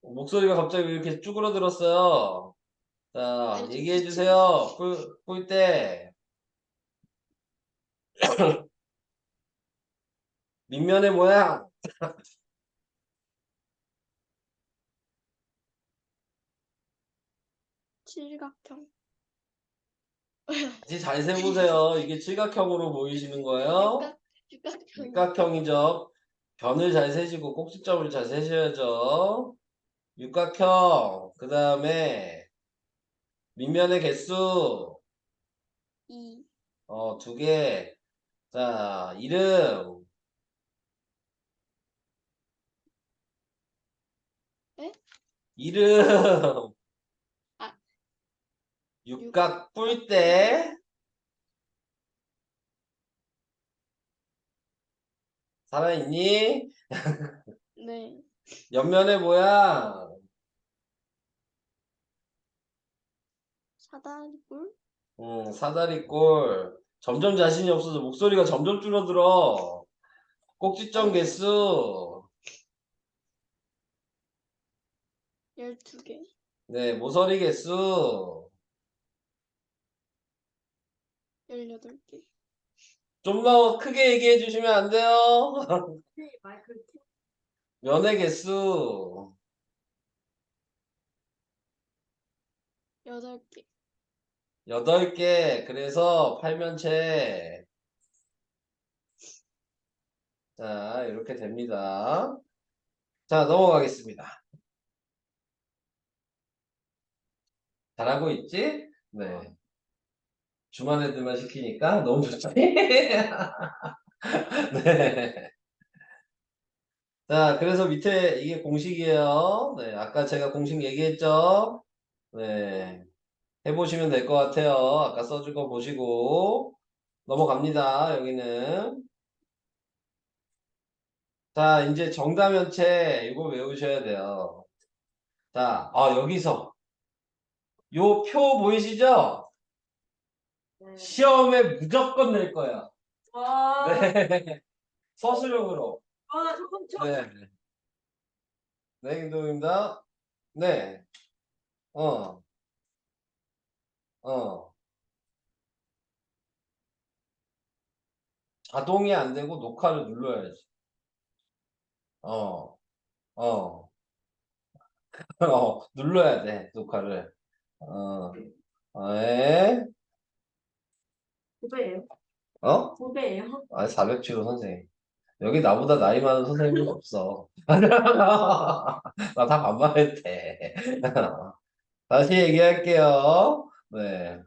목소리가 갑자기 왜 이렇게 쭈그러들었어요? 자, 아니, 저 얘기해 기침. 주세요. 뿔 때. 밑면의 모양. 칠각형. 다시 잘 세보세요. 이게 칠각형으로 보이시는 거예요? 육각형. 육각형이죠. 변을 잘 세시고 꼭지점을 잘 세셔야죠. 육각형. 그 다음에 밑면의 개수. 2. 2개. 자, 이름. 에? 이름. 아, 육각 뿔대. 살아있니? 네. 옆면의 모양. 사다리꼴. 사다리꼴. 점점 자신이 없어서 목소리가 점점 줄어들어. 꼭지점 개수. 12개. 네, 모서리 개수. 18개. 좀 더 크게 얘기해 주시면 안 돼요? 마이크 면의 개수. 8개. 8개. 그래서 팔면체. 자, 이렇게 됩니다. 자, 넘어가겠습니다. 잘하고 있지? 네. 주말 애들만 시키니까 너무 좋지? 네. 자, 그래서 밑에 이게 공식이에요. 네, 아까 제가 공식 얘기했죠? 네, 해보시면 될 것 같아요. 아까 써준 거 보시고 넘어갑니다. 여기는. 자, 이제 정다면체 이거 외우셔야 돼요. 자, 여기서 요 표 보이시죠? 네. 시험에 무조건 낼 거야. 와, 네. 서술형으로. 나 조금 네. 네, 김동입니다. 네. 어, 어. 자동이 안 되고 녹화를 눌러야지. 어, 어, 눌러야 돼, 녹화를. 어, 에, 후배예요. 어? 후배예요. 아니, 400치로 선생님. 여기 나보다 나이 많은 선생님은 없어. 나 다 반말해도 돼. 다시 얘기할게요. 네.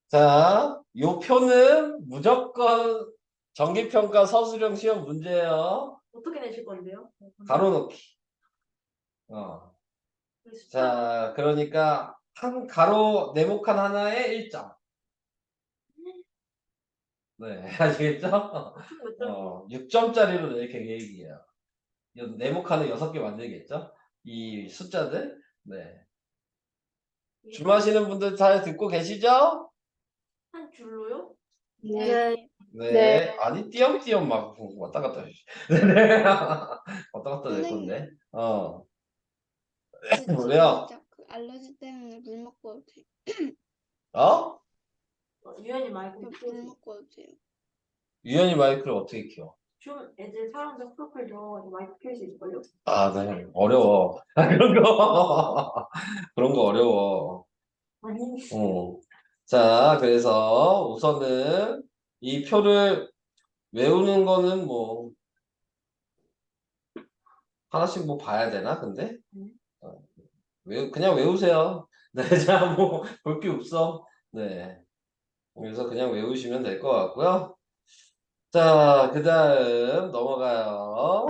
자, 요 표는 무조건 정기평가 서술형 시험 문제예요. 어떻게 내실 건데요? 가로놓기. 자, 그러니까 한 가로 네모칸 하나에 1점. 네, 아시겠죠? 6점짜리로 낼 계획이에요. 네모칸을 6개 만들겠죠? 이 숫자들. 네. 줄 마시는 분들 잘 듣고 계시죠? 한 줄로요? 네. 네. 네. 아니, 띄엄띄엄 막 왔다 갔다 해. 네. 왔다 갔다 낼 선생님. 건데. 지금 왜요? 살짝 그 알러지 때문에 물 먹고 와도 돼요. 어? 유연이 말고 물 먹고 와도 돼요. 유연이 마이크를 어떻게 키워? 좀 애들 사람들 프로필 들어가지고 마이크 켤수 있을걸요? 아, 네. 어려워. 그런 거. 그런 거 어려워. 아니, 자, 그래서 우선은 이 표를 외우는 거는 뭐, 하나씩 뭐 봐야 되나, 근데? 어, 그냥 외우세요. 네, 자, 뭐, 볼 게 없어. 네. 그래서 그냥 외우시면 될 것 같고요. 자, 그 다음 넘어가요.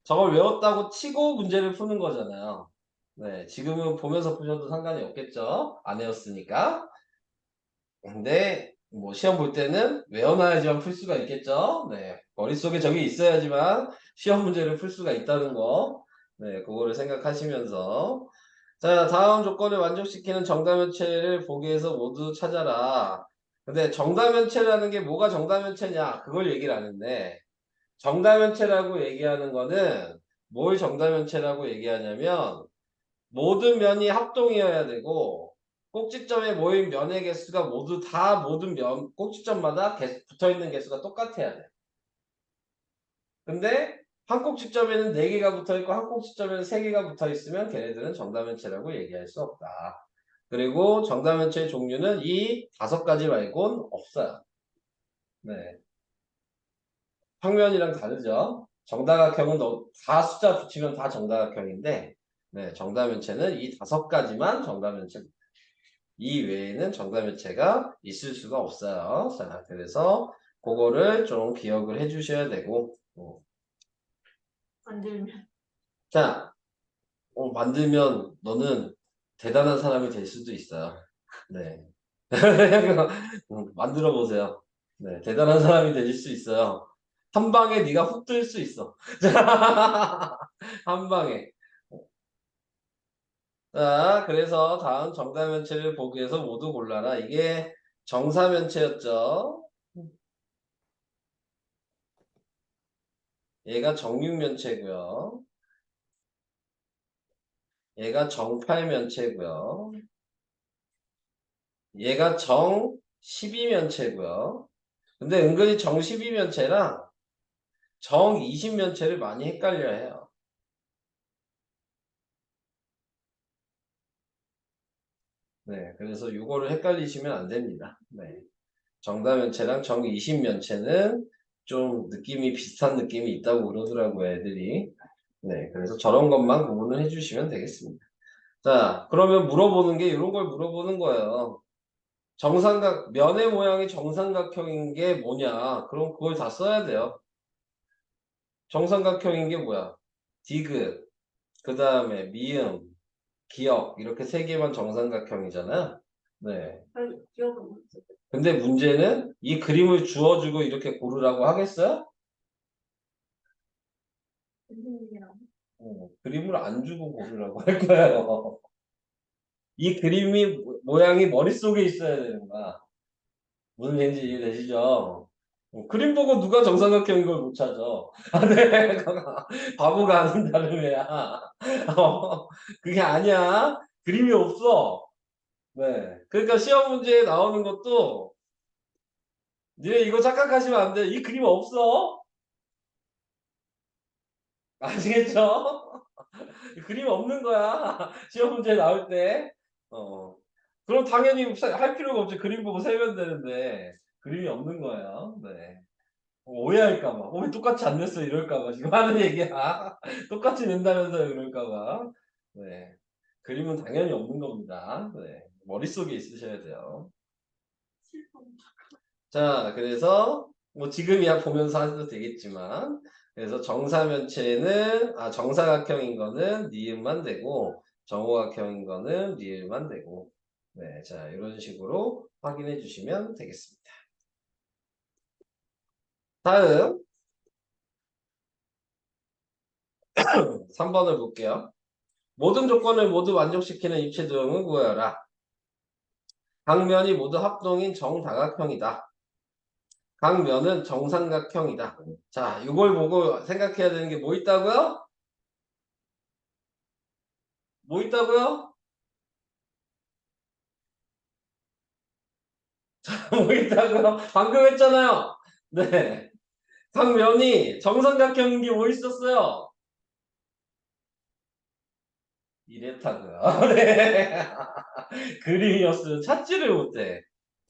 저걸 외웠다고 치고 문제를 푸는 거잖아요. 네, 지금은 보면서 푸셔도 상관이 없겠죠? 안 외웠으니까. 근데 뭐 시험 볼 때는 외워놔야지만 풀 수가 있겠죠? 네, 머릿속에 저게 있어야지만 시험 문제를 풀 수가 있다는 거. 네, 그거를 생각하시면서 자, 다음 조건을 만족시키는 정다면체를 보기에서 모두 찾아라. 근데 정다면체라는 게 뭐가 정다면체냐? 그걸 얘기를 안 했네. 정다면체라고 얘기하는 거는 뭘 정다면체라고 얘기하냐면 모든 면이 합동이어야 되고 꼭지점에 모인 면의 개수가 모두 다 모든 면 꼭지점마다 붙어있는 개수가 똑같아야 돼. 근데 한 꼭지점에는 4개가 붙어있고 한 꼭지점에는 3개가 붙어있으면 걔네들은 정다면체라고 얘기할 수 없다. 그리고 정다면체의 종류는 이 5가지 말곤 없어요. 네. 평면이랑 다르죠. 정다각형은 다 숫자 붙이면 다 정다각형인데 네, 정다면체는 이 5가지만 정다면체. 이 외에는 정다면체가 있을 수가 없어요. 자, 그래서 그거를 좀 기억을 해 주셔야 되고 만들면. 자, 만들면 너는 대단한 사람이 될 수도 있어요. 네. 만들어 보세요. 네, 대단한 사람이 되실 수 있어요. 한 방에 네가 훅 뜰 수 있어. 한 방에. 자, 그래서 다음 정사면체를 보기 위해서 모두 골라라. 이게 정사면체였죠. 얘가 정육면체고요. 얘가 정팔면체고요. 얘가 정12면체고요. 근데 은근히 정12면체랑 정20면체를 많이 헷갈려 해요. 네, 그래서 이거를 헷갈리시면 안 됩니다. 네. 정다면체랑 정20면체는 좀 느낌이 비슷한 느낌이 있다고 그러더라고요, 애들이. 네, 그래서 저런 것만 구분을 해주시면 되겠습니다. 자, 그러면 물어보는 게 이런 걸 물어보는 거예요. 면의 모양이 정삼각형인 게 뭐냐? 그럼 그걸 다 써야 돼요. 정삼각형인 게 뭐야? 디귿, 그 다음에 미음, 기역 이렇게 세 개만 정삼각형이잖아. 네. 아니, 기억은 없어. 근데 문제는 이 그림을 주어주고 이렇게 고르라고 하겠어요? 선생님이랑. 그림을 안 주고 고르라고 할 거예요. 이 그림이 모양이 머릿속에 있어야 되는 거야. 무슨 얘기인지 이해되시죠? 그림 보고 누가 정삼각형인 걸 못 찾아. 아, 네. 바보가 아닌다는 애야. 그게 아니야. 그림이 없어. 네. 그러니까 시험 문제에 나오는 것도 니네 이거 착각하시면 안 돼. 이 그림 없어. 아시겠죠? 그림 없는 거야. 시험 문제 나올 때. 그럼 당연히 할 필요가 없지. 그림 보고 세면 되는데. 그림이 없는 거예요. 네. 오해할까봐. 왜 똑같이 안 냈어? 이럴까봐. 지금 하는 얘기야. 똑같이 낸다면서요? 그럴까봐. 네. 그림은 당연히 없는 겁니다. 네. 머릿속에 있으셔야 돼요. 자, 그래서 뭐 지금이야 보면서 하셔도 되겠지만 그래서 정사각형인 거는 니은만 되고 정오각형인 거는 리을만 되고 네, 자, 이런 식으로 확인해 주시면 되겠습니다. 다음 3번을 볼게요. 모든 조건을 모두 만족시키는 입체 도형을 구하여라. 각 면이 모두 합동인 정다각형이다. 각 면은 정삼각형이다. 자, 이걸 보고 생각해야 되는 게 뭐 있다고요? 뭐 있다고요? 뭐 있다고요? 방금 했잖아요. 네. 각 면이 정삼각형인 게 뭐 있었어요? 이랬다고요. 네. 그림이었어요. 찾지를 못해.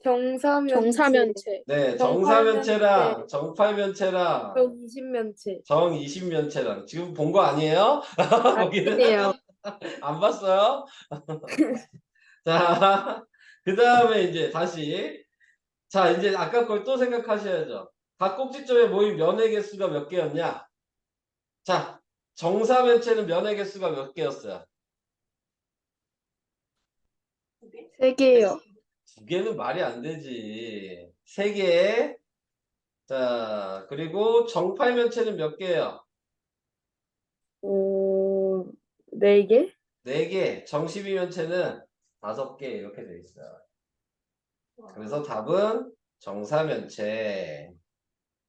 정사면체, 네, 정팔면체, 정사면체랑 정팔면체랑 정이십면체. 정이십면체랑 지금 본 거 아니에요? 거기는 아니에요. 안 봤어요? 자, 그 다음에 이제 다시 자, 이제 아까 걸 또 생각하셔야죠. 각 꼭지점에 모인 면의 개수가 몇 개였냐? 자, 정사면체는 면의 개수가 몇 개였어요? 두 개? 3개요. 두 개는 말이 안 되지. 세 개. 자, 그리고 정팔면체는 몇 개예요? 4개? 네 개. 정십이면체는 5개 이렇게 돼 있어요. 그래서 답은 정사면체.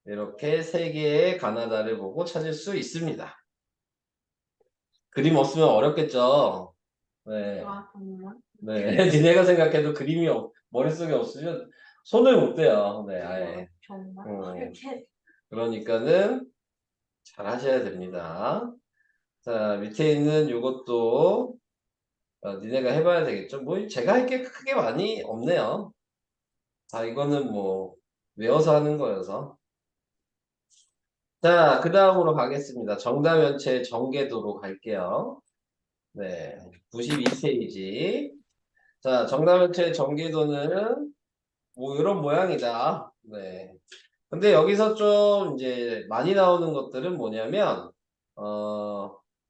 이렇게 세 개의 가나다를 보고 찾을 수 있습니다. 그림 없으면 어렵겠죠? 네. 아, 정말? 네. 니네가 생각해도 그림이 머릿속에 없으면 손을 못 대요. 네, 아예. 정말? 음. 이렇게. 그러니까는 잘 하셔야 됩니다. 자, 밑에 있는 요것도 니네가 해봐야 되겠죠. 뭐 제가 할 게 크게 많이 없네요. 이거는 뭐 외워서 하는 거여서. 자, 그 다음으로 가겠습니다. 정다면체 정계도로 갈게요. 네, 92페이지. 자, 정다면체 정계도는 뭐 이런 모양이다. 네. 근데 여기서 좀 이제 많이 나오는 것들은 뭐냐면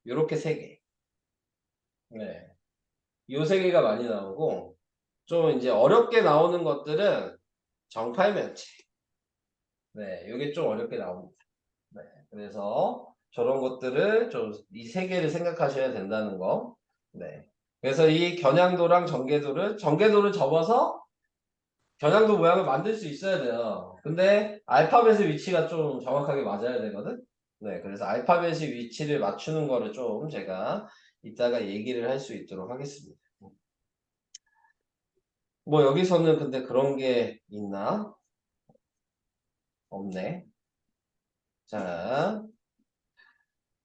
요렇게 세 개. 네. 요 세 개가 많이 나오고 좀 이제 어렵게 나오는 것들은 정팔면체. 네, 요게 좀 어렵게 나옵니다. 네. 그래서 저런 것들을 좀 이 세 개를 생각하셔야 된다는 거. 네. 그래서 이 겨냥도랑 정계도를 접어서 겨냥도 모양을 만들 수 있어야 돼요. 근데 알파벳의 위치가 좀 정확하게 맞아야 되거든. 네, 그래서 알파벳의 위치를 맞추는 거를 좀 제가 이따가 얘기를 할 수 있도록 하겠습니다. 뭐 여기서는 근데 그런 게 있나? 없네. 자,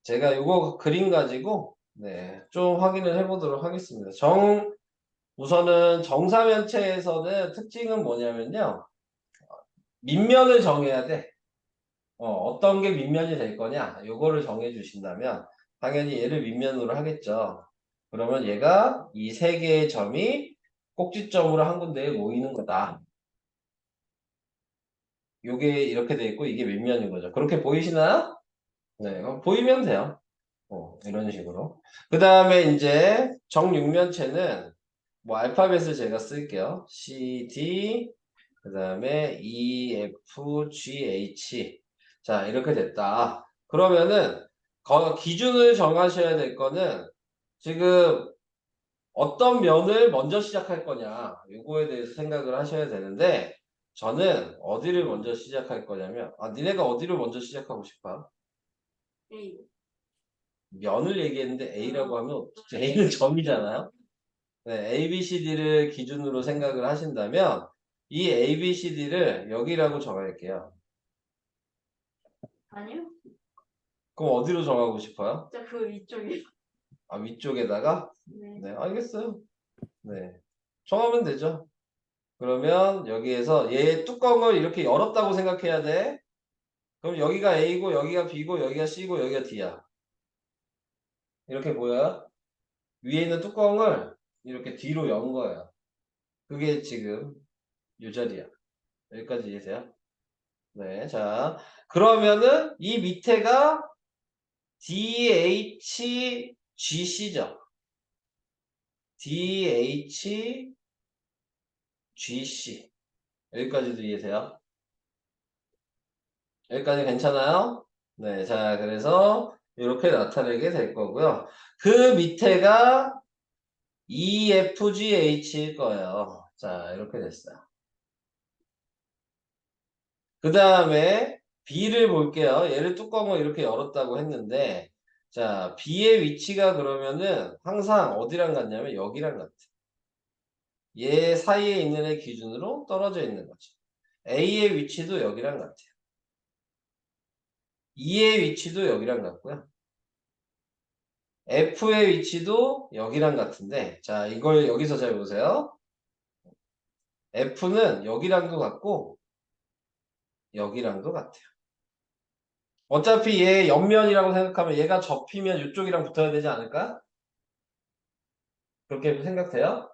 제가 이거 그림 가지고 네, 좀 확인을 해보도록 하겠습니다. 우선은 정사면체에서는 특징은 뭐냐면요. 밑면을 정해야 돼. 어떤 게 밑면이 될 거냐? 요거를 정해 주신다면 당연히 얘를 밑면으로 하겠죠. 그러면 얘가 이 세 개의 점이 꼭지점으로 한 군데에 모이는 거다. 요게 이렇게 돼 있고 이게 밑면인 거죠. 그렇게 보이시나요? 네, 보이면 돼요. 이런 식으로. 그 다음에 이제 정육면체는 뭐 알파벳을 제가 쓸게요. C, D, 그 다음에 E, F, G, H. 자, 이렇게 됐다. 그러면은 기준을 정하셔야 될 거는 지금 어떤 면을 먼저 시작할 거냐. 요거에 대해서 생각을 하셔야 되는데 저는 어디를 먼저 시작할 거냐면 니네가 어디를 먼저 시작하고 싶어? A. 면을 얘기했는데 A라고 하면 A는 점이잖아요. 네, A, B, C, D를 기준으로 생각을 하신다면 이 A, B, C, D를 여기라고 정할게요. 아니요? 그럼 어디로 정하고 싶어요? 진짜 그 위쪽이요. 위쪽에다가? 네. 네, 알겠어요. 네, 정하면 되죠. 그러면 여기에서 얘 뚜껑을 이렇게 열었다고 생각해야 돼. 그럼 여기가 A고 여기가 B고 여기가 C고 여기가 D야. 이렇게 보여요? 위에 있는 뚜껑을 이렇게 뒤로 연 거예요. 그게 지금 이 자리야. 여기까지 이해돼요? 네, 자, 그러면은 이 밑에가 DHGC죠. DHGC. 여기까지도 이해돼요? 여기까지 괜찮아요? 네, 자, 그래서 이렇게 나타내게 될 거고요. 그 밑에가 EFGH일 거예요. 자, 이렇게 됐어요. 그 다음에 B를 볼게요. 얘를 뚜껑을 이렇게 열었다고 했는데, 자, B의 위치가 그러면은 항상 어디랑 같냐면 여기랑 같아. 얘 사이에 있는 애 기준으로 떨어져 있는 거죠. A의 위치도 여기랑 같아요. E의 위치도 여기랑 같고요. F의 위치도 여기랑 같은데, 자, 이걸 여기서 잘 보세요. F는 여기랑도 같고, 여기랑도 같아요. 어차피 얘 옆면이라고 생각하면 얘가 접히면 이쪽이랑 붙어야 되지 않을까? 그렇게 생각돼요?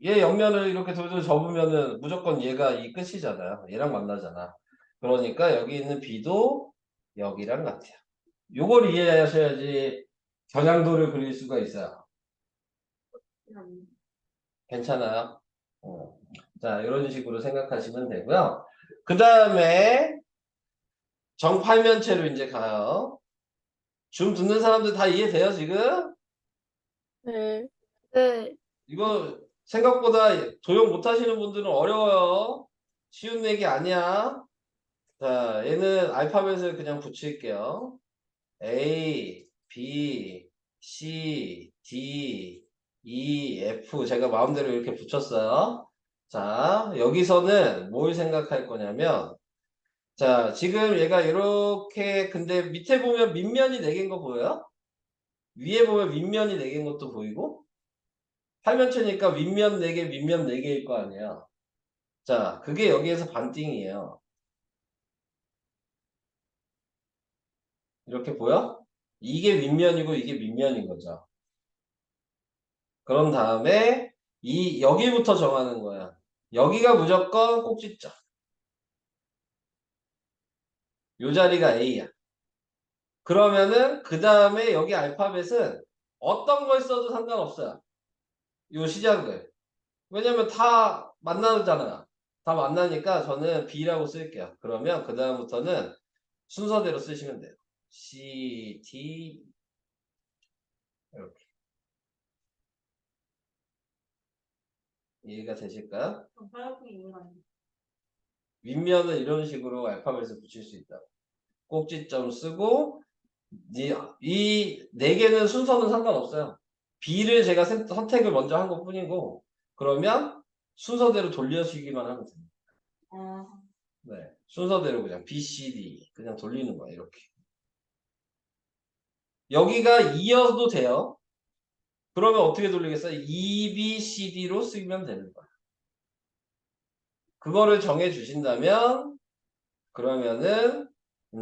얘 옆면을 이렇게 돌돌 접으면은 무조건 얘가 이 끝이잖아요. 얘랑 만나잖아. 그러니까 여기 있는 B도 여기랑 같아요. 요걸 이해하셔야지 겨냥도를 그릴 수가 있어요. 괜찮아요? 어. 자, 이런 식으로 생각하시면 되고요. 그 다음에 정팔면체로 이제 가요. 줌 듣는 사람들 다 이해돼요, 지금? 네. 네. 이거 생각보다 도용 못하시는 분들은 어려워요. 쉬운 얘기 아니야. 자, 얘는 알파벳을 그냥 붙일게요. A, B, C, D, E, F. 제가 마음대로 이렇게 붙였어요. 자, 여기서는 뭘 생각할 거냐면, 자, 지금 얘가 이렇게, 근데 밑에 보면 밑면이 4개인 거 보여요? 위에 보면 윗면이 4개인 것도 보이고, 팔면체니까 윗면 4개, 밑면 4개일 거 아니에요. 자, 그게 여기에서 반띵이에요. 이렇게 보여? 이게 윗면이고 이게 밑면인 거죠. 그런 다음에 여기부터 정하는 거야. 여기가 무조건 꼭지점. 요 자리가 A야. 그러면은 그 다음에 여기 알파벳은 어떤 걸 써도 상관없어요. 요 시작을. 왜냐면 다 만나잖아. 다 만나니까 저는 B라고 쓸게요. 그러면 그 다음부터는 순서대로 쓰시면 돼요. C, D 이렇게. 이해가 되실까요? 화약품이 있는 거 아니에요? 윗면은 이런 식으로 알파벳을 붙일 수 있다. 꼭지점 쓰고 이 4개는 순서는 상관없어요. B를 제가 선택을 먼저 한 것 뿐이고 그러면 순서대로 돌려주기만 하면 됩니다. 아, 네, 순서대로 그냥 B, C, D 그냥 돌리는 거예요. 이렇게. 여기가 2여도 돼요. 그러면 어떻게 돌리겠어요? E, B, C, D로 쓰면 되는 거예요. 그거를 정해 주신다면 그러면은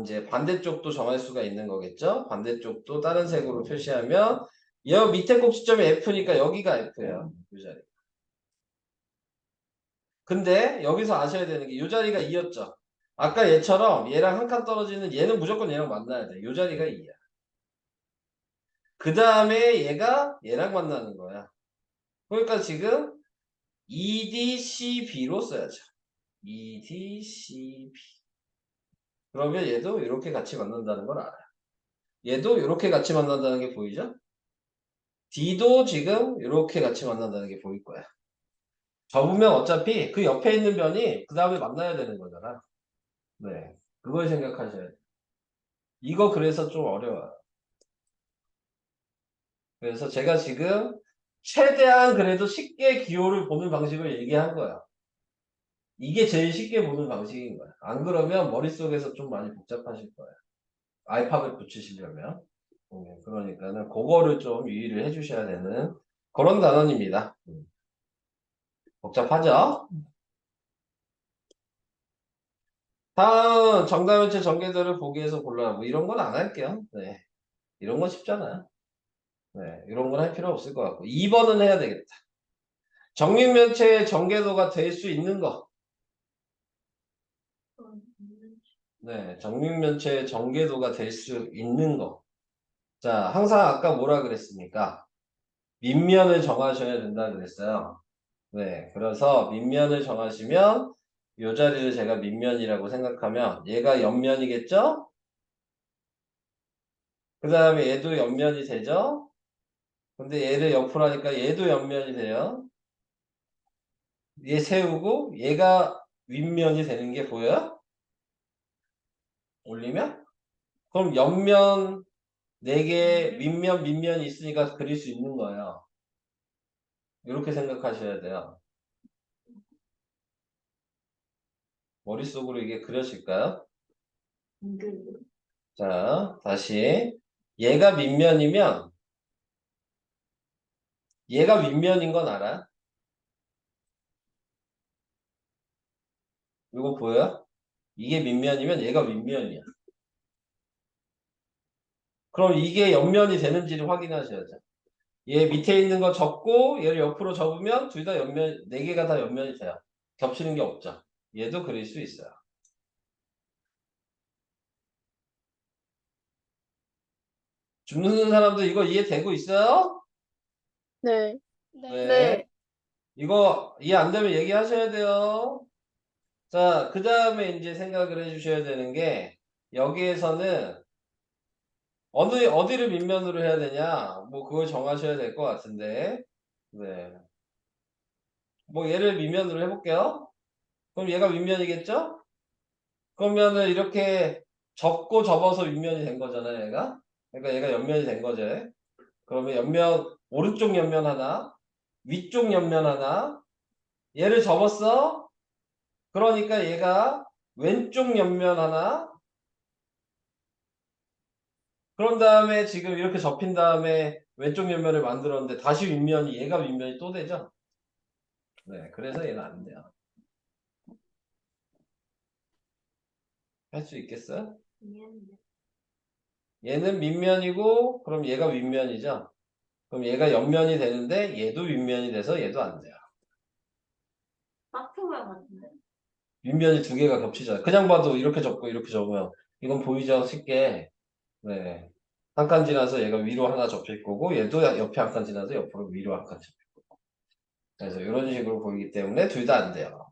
이제 반대쪽도 정할 수가 있는 거겠죠? 반대쪽도 다른 색으로 표시하면 여기 밑에 꼭지점이 F니까 여기가 F예요. 이 자리. 근데 여기서 아셔야 되는 게 이 자리가 2였죠. 아까 얘처럼 얘랑 한 칸 떨어지는 얘는 무조건 얘랑 만나야 돼. 요 자리가 2야. 그 다음에 얘가 얘랑 만나는 거야. 그러니까 지금 EDCB로 써야죠. EDCB. 그러면 얘도 이렇게 같이 만난다는 걸 알아. 얘도 이렇게 같이 만난다는 게 보이죠? D도 지금 이렇게 같이 만난다는 게 보일 거야. 접으면 어차피 그 옆에 있는 변이 그 다음에 만나야 되는 거잖아. 네. 그걸 생각하셔야 돼. 이거 그래서 좀 어려워요. 그래서 제가 지금 최대한 그래도 쉽게 기호를 보는 방식을 얘기한 거야. 이게 제일 쉽게 보는 방식인 거야. 안 그러면 머릿속에서 좀 많이 복잡하실 거예요. 알파벳 붙이시려면. 그러니까는 그거를 좀 유의를 해주셔야 되는 그런 단원입니다. 복잡하죠? 다음 정답면체 전개도를 보기 위해서 골라. 뭐 이런 건 안 할게요. 네. 이런 건 쉽잖아요. 네. 이런 건 할 필요 없을 것 같고. 2번은 해야 되겠다. 정육면체의 전개도가 될 수 있는 거. 네. 정육면체의 전개도가 될 수 있는 거. 자, 항상 아까 뭐라 그랬습니까? 밑면을 정하셔야 된다 그랬어요. 네. 그래서 밑면을 정하시면 이 자리를 제가 밑면이라고 생각하면 얘가 옆면이겠죠? 그 다음에 얘도 옆면이 되죠? 근데 얘를 옆으로 하니까 얘도 옆면이 돼요. 얘 세우고 얘가 윗면이 되는 게 보여요? 올리면? 그럼 옆면 4개, 윗면, 밑면이 있으니까 그릴 수 있는 거예요. 이렇게 생각하셔야 돼요. 머릿속으로 이게 그려질까요? 자, 다시. 얘가 밑면이면 얘가 윗면인 건 알아? 이거 보여요? 이게 밑면이면 얘가 윗면이야. 그럼 이게 옆면이 되는지를 확인하셔야죠. 얘 밑에 있는 거 접고 얘를 옆으로 접으면 둘 다 옆면, 4개가 다 옆면이 돼요. 겹치는 게 없죠. 얘도 그릴 수 있어요. 줍는 사람들 이거 이해되고 있어요? 네. 네. 네. 이거 이해 안 되면 얘기하셔야 돼요. 자, 그 다음에 이제 생각을 해주셔야 되는 게 여기에서는 어디를 밑면으로 해야 되냐? 뭐 그걸 정하셔야 될 것 같은데. 네. 뭐 얘를 밑면으로 해볼게요. 그럼 얘가 윗면이겠죠? 그러면은 이렇게 접고 접어서 윗면이 된 거잖아요, 얘가. 그러니까 얘가 옆면이 된 거죠. 그러면 옆면, 오른쪽 옆면 하나, 위쪽 옆면 하나, 얘를 접었어? 그러니까 얘가 왼쪽 옆면 하나, 그런 다음에 지금 이렇게 접힌 다음에 왼쪽 옆면을 만들었는데 다시 윗면이, 얘가 윗면이 또 되죠? 네, 그래서 얘는 안 돼요. 할 수 있겠어요? 얘는 밑면이고, 그럼 얘가 윗면이죠? 그럼 얘가 옆면이 되는데 얘도 윗면이 돼서 얘도 안 돼요. 마크 모양 같은데? 윗면이 2개가 겹치잖아요. 그냥 봐도 이렇게 접고 이렇게 접으면 이건 보이죠? 쉽게. 네. 한 칸 지나서 얘가 위로 하나 접힐 거고 얘도 옆에 한 칸 지나서 옆으로 위로 한 칸 접힐 거고. 그래서 이런 식으로 보이기 때문에 둘 다 안 돼요.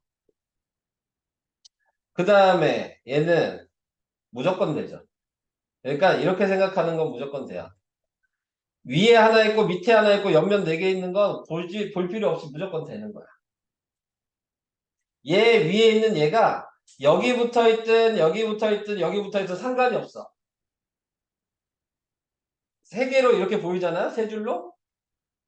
그 다음에 얘는 무조건 되죠. 그러니까 이렇게 생각하는 건 무조건 돼요. 위에 하나 있고 밑에 하나 있고 옆면 4개 있는 건 볼 필요 없이 무조건 되는 거야. 얘 위에 있는 얘가 여기 붙어 있든 여기 붙어 있든 여기 붙어 있든 상관이 없어. 3개로 이렇게 보이잖아. 3줄로.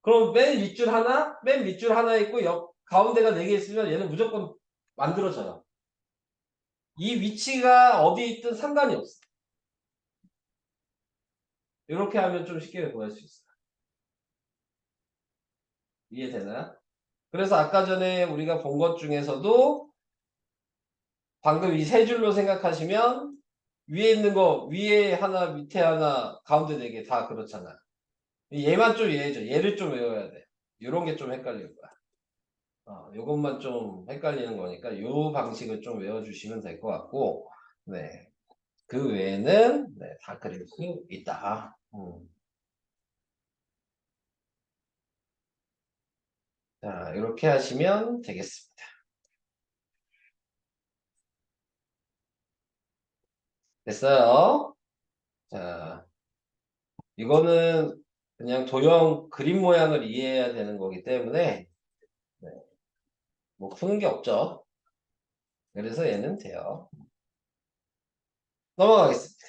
그럼 맨 윗줄 하나, 맨 밑줄 하나 있고 가운데가 4개 있으면 얘는 무조건 만들어져요. 이 위치가 어디 있든 상관이 없어. 이렇게 하면 좀 쉽게 구할 수 있어요. 이해되나요? 그래서 아까 전에 우리가 본 것 중에서도 방금 이 3줄로 생각하시면 위에 있는 거 위에 하나 밑에 하나 가운데 4개 다 그렇잖아. 얘만 좀 이해해줘. 얘를 좀 외워야 돼. 이런 게 좀 헷갈릴 거야. 요것만 좀 헷갈리는 거니까 요 방식을 좀 외워주시면 될 것 같고, 네. 그 외에는 네, 다 그릴 수 있다. 자, 이렇게 하시면 되겠습니다. 됐어요? 자, 이거는 그냥 도형 그림 모양을 이해해야 되는 거기 때문에 네, 뭐 푸는 게 없죠. 그래서 얘는 돼요. 넘어가겠습니다.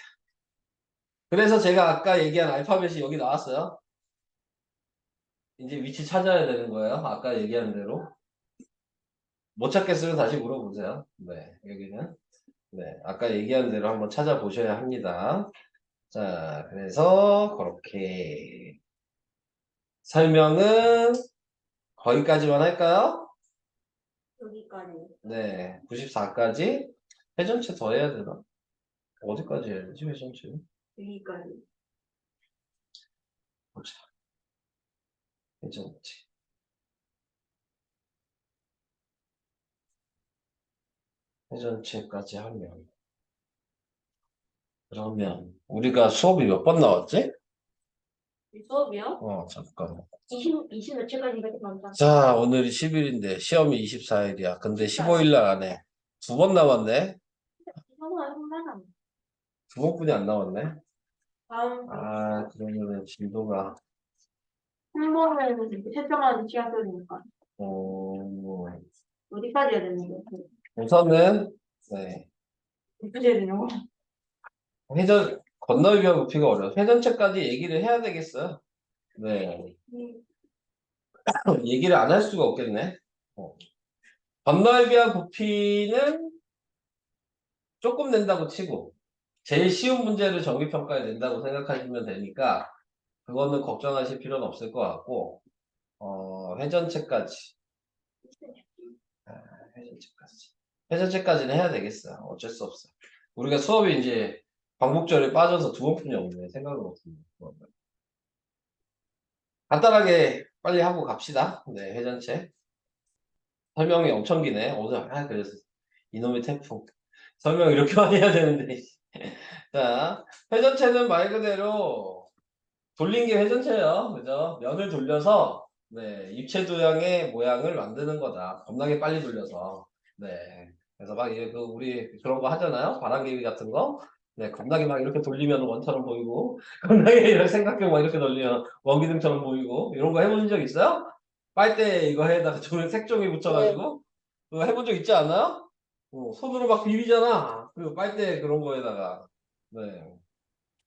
그래서 제가 아까 얘기한 알파벳이 여기 나왔어요. 이제 위치 찾아야 되는 거예요. 아까 얘기한 대로. 못 찾겠으면 다시 물어보세요. 네, 여기는. 네, 아까 얘기한 대로 한번 찾아보셔야 합니다. 자, 그래서 그렇게 설명은 거기까지만 할까요? 여기까지. 네, 94까지. 회전체 더 해야 되나? 어디까지 해야 되지, 회전체? 여기까지. 보자. 회전체. 회전체까지 하면. 그러면, 우리가 수업이 몇 번 나왔지? 이 수업이요? 잠깐만. 20 며칠까지밖에 남지 자, 오늘이 10일인데, 시험이 24일이야. 근데 15일 날 안 해. 두 번 남았네. 않았어요. 두 번뿐이 안 남았네. 다음 그러면은 진도가, 한 번은 채점하는 시간 쓰니까 어, 어디까지 해야 되는데? 우선은, 네. 어떻게 해야 되냐고? 건너뛰기와 부피가 어려워. 회전체까지 얘기를 해야 되겠어요. 네. 얘기를 안 할 수가 없겠네. 건너뛰기와 부피는 조금 낸다고 치고, 제일 쉬운 문제를 정기평가에 낸다고 생각하시면 되니까, 그거는 걱정하실 필요는 없을 것 같고, 회전체까지. 아, 회전체까지. 회전체까지는 해야 되겠어요. 어쩔 수 없어. 우리가 수업이 이제 광복절에 빠져서 두 번뿐이 없네. 생각을 못했네. 간단하게 빨리 하고 갑시다. 네, 회전체. 설명이 엄청 기네. 오늘, 그래서 이놈의 태풍. 설명 이렇게 많이 해야 되는데. 자, 회전체는 말 그대로 돌린 게 회전체예요. 그죠? 면을 돌려서, 네, 입체 도형의 모양을 만드는 거다. 겁나게 빨리 돌려서. 네. 그래서 막, 우리 그런 거 하잖아요? 바람개비 같은 거? 네, 겁나게 막 이렇게 돌리면 원처럼 보이고, 겁나게 이렇게 삼각형 막 이렇게 돌리면 원기둥처럼 보이고, 이런 거 해보신 적 있어요? 빨대 이거 해다가 색종이 붙여가지고, 그거 해본 적 있지 않아요? 손으로 막 비비잖아. 그 빨대 그런 거에다가. 네.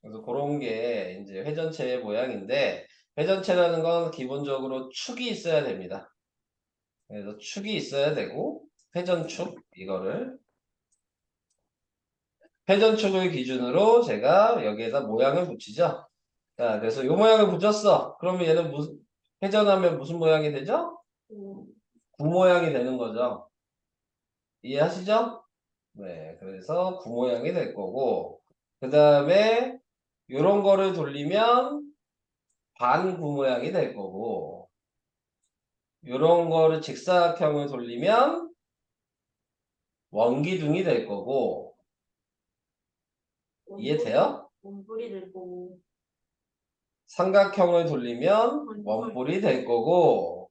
그래서 그런 게 이제 회전체의 모양인데, 회전체라는 건 기본적으로 축이 있어야 됩니다. 그래서 축이 있어야 되고, 회전축, 이거를. 회전축을 기준으로 제가 여기에다 모양을 붙이죠. 자, 그래서 이 모양을 붙였어. 그러면 얘는 회전하면 무슨 모양이 되죠? 구 모양이 되는 거죠. 이해하시죠? 네, 그래서 구 모양이 될 거고, 그 다음에 요런 거를 돌리면 반구 모양이 될 거고, 요런 거를 직사각형을 돌리면 원기둥이 될 거고, 이해돼요? 원뿔이 될 거고. 삼각형을 돌리면 원뿔이 될 거고,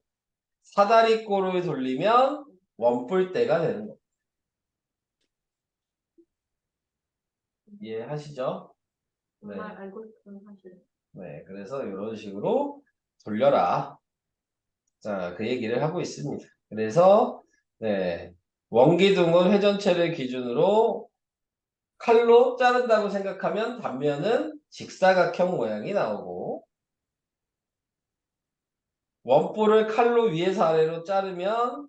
사다리꼴을 돌리면 원뿔대가 되는 거. 이해하시죠? 네. 정말 알고 싶은 사실. 네, 그래서 이런 식으로 돌려라. 자, 그 얘기를 하고 있습니다. 그래서, 네, 원기둥은 회전체를 기준으로 칼로 자른다고 생각하면 단면은 직사각형 모양이 나오고, 원뿔을 칼로 위에서 아래로 자르면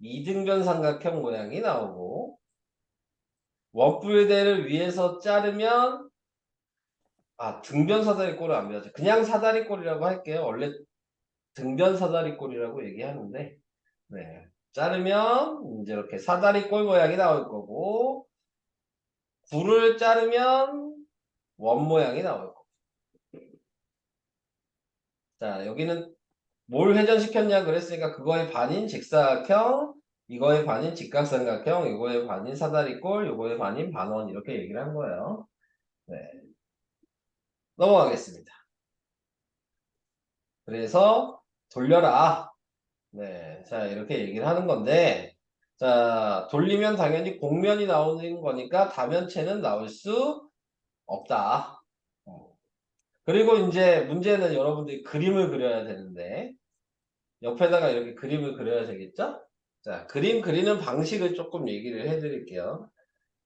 이등변 삼각형 모양이 나오고, 원뿔대를 위에서 자르면, 등변 사다리꼴을 안 배웠죠. 그냥 사다리꼴이라고 할게요. 원래 등변 사다리꼴이라고 얘기하는데, 네. 자르면 이제 이렇게 사다리꼴 모양이 나올 거고, 굴을 자르면 원 모양이 나올 거고. 자, 여기는 뭘 회전시켰냐 그랬으니까 그거의 반인 직사각형, 이거의 반인 직각삼각형, 이거의 반인 사다리꼴, 이거의 반인 반원 이렇게 얘기를 한 거예요. 네. 넘어가겠습니다. 그래서 돌려라. 네. 자, 이렇게 얘기를 하는 건데, 자, 돌리면 당연히 곡면이 나오는 거니까 다면체는 나올 수 없다. 그리고 이제 문제는 여러분들이 그림을 그려야 되는데, 옆에다가 이렇게 그림을 그려야 되겠죠? 자, 그림 그리는 방식을 조금 얘기를 해드릴게요.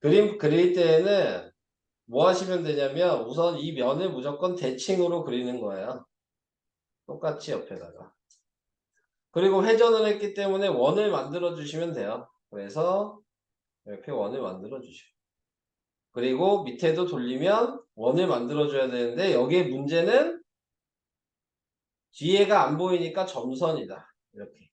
그림 그릴 때에는 뭐 하시면 되냐면 우선 이 면을 무조건 대칭으로 그리는 거예요. 똑같이 옆에다가. 그리고 회전을 했기 때문에 원을 만들어 주시면 돼요. 그래서 이렇게 원을 만들어 주시고. 그리고 밑에도 돌리면 원을 만들어 줘야 되는데 여기에 문제는 뒤에가 안 보이니까 점선이다. 이렇게.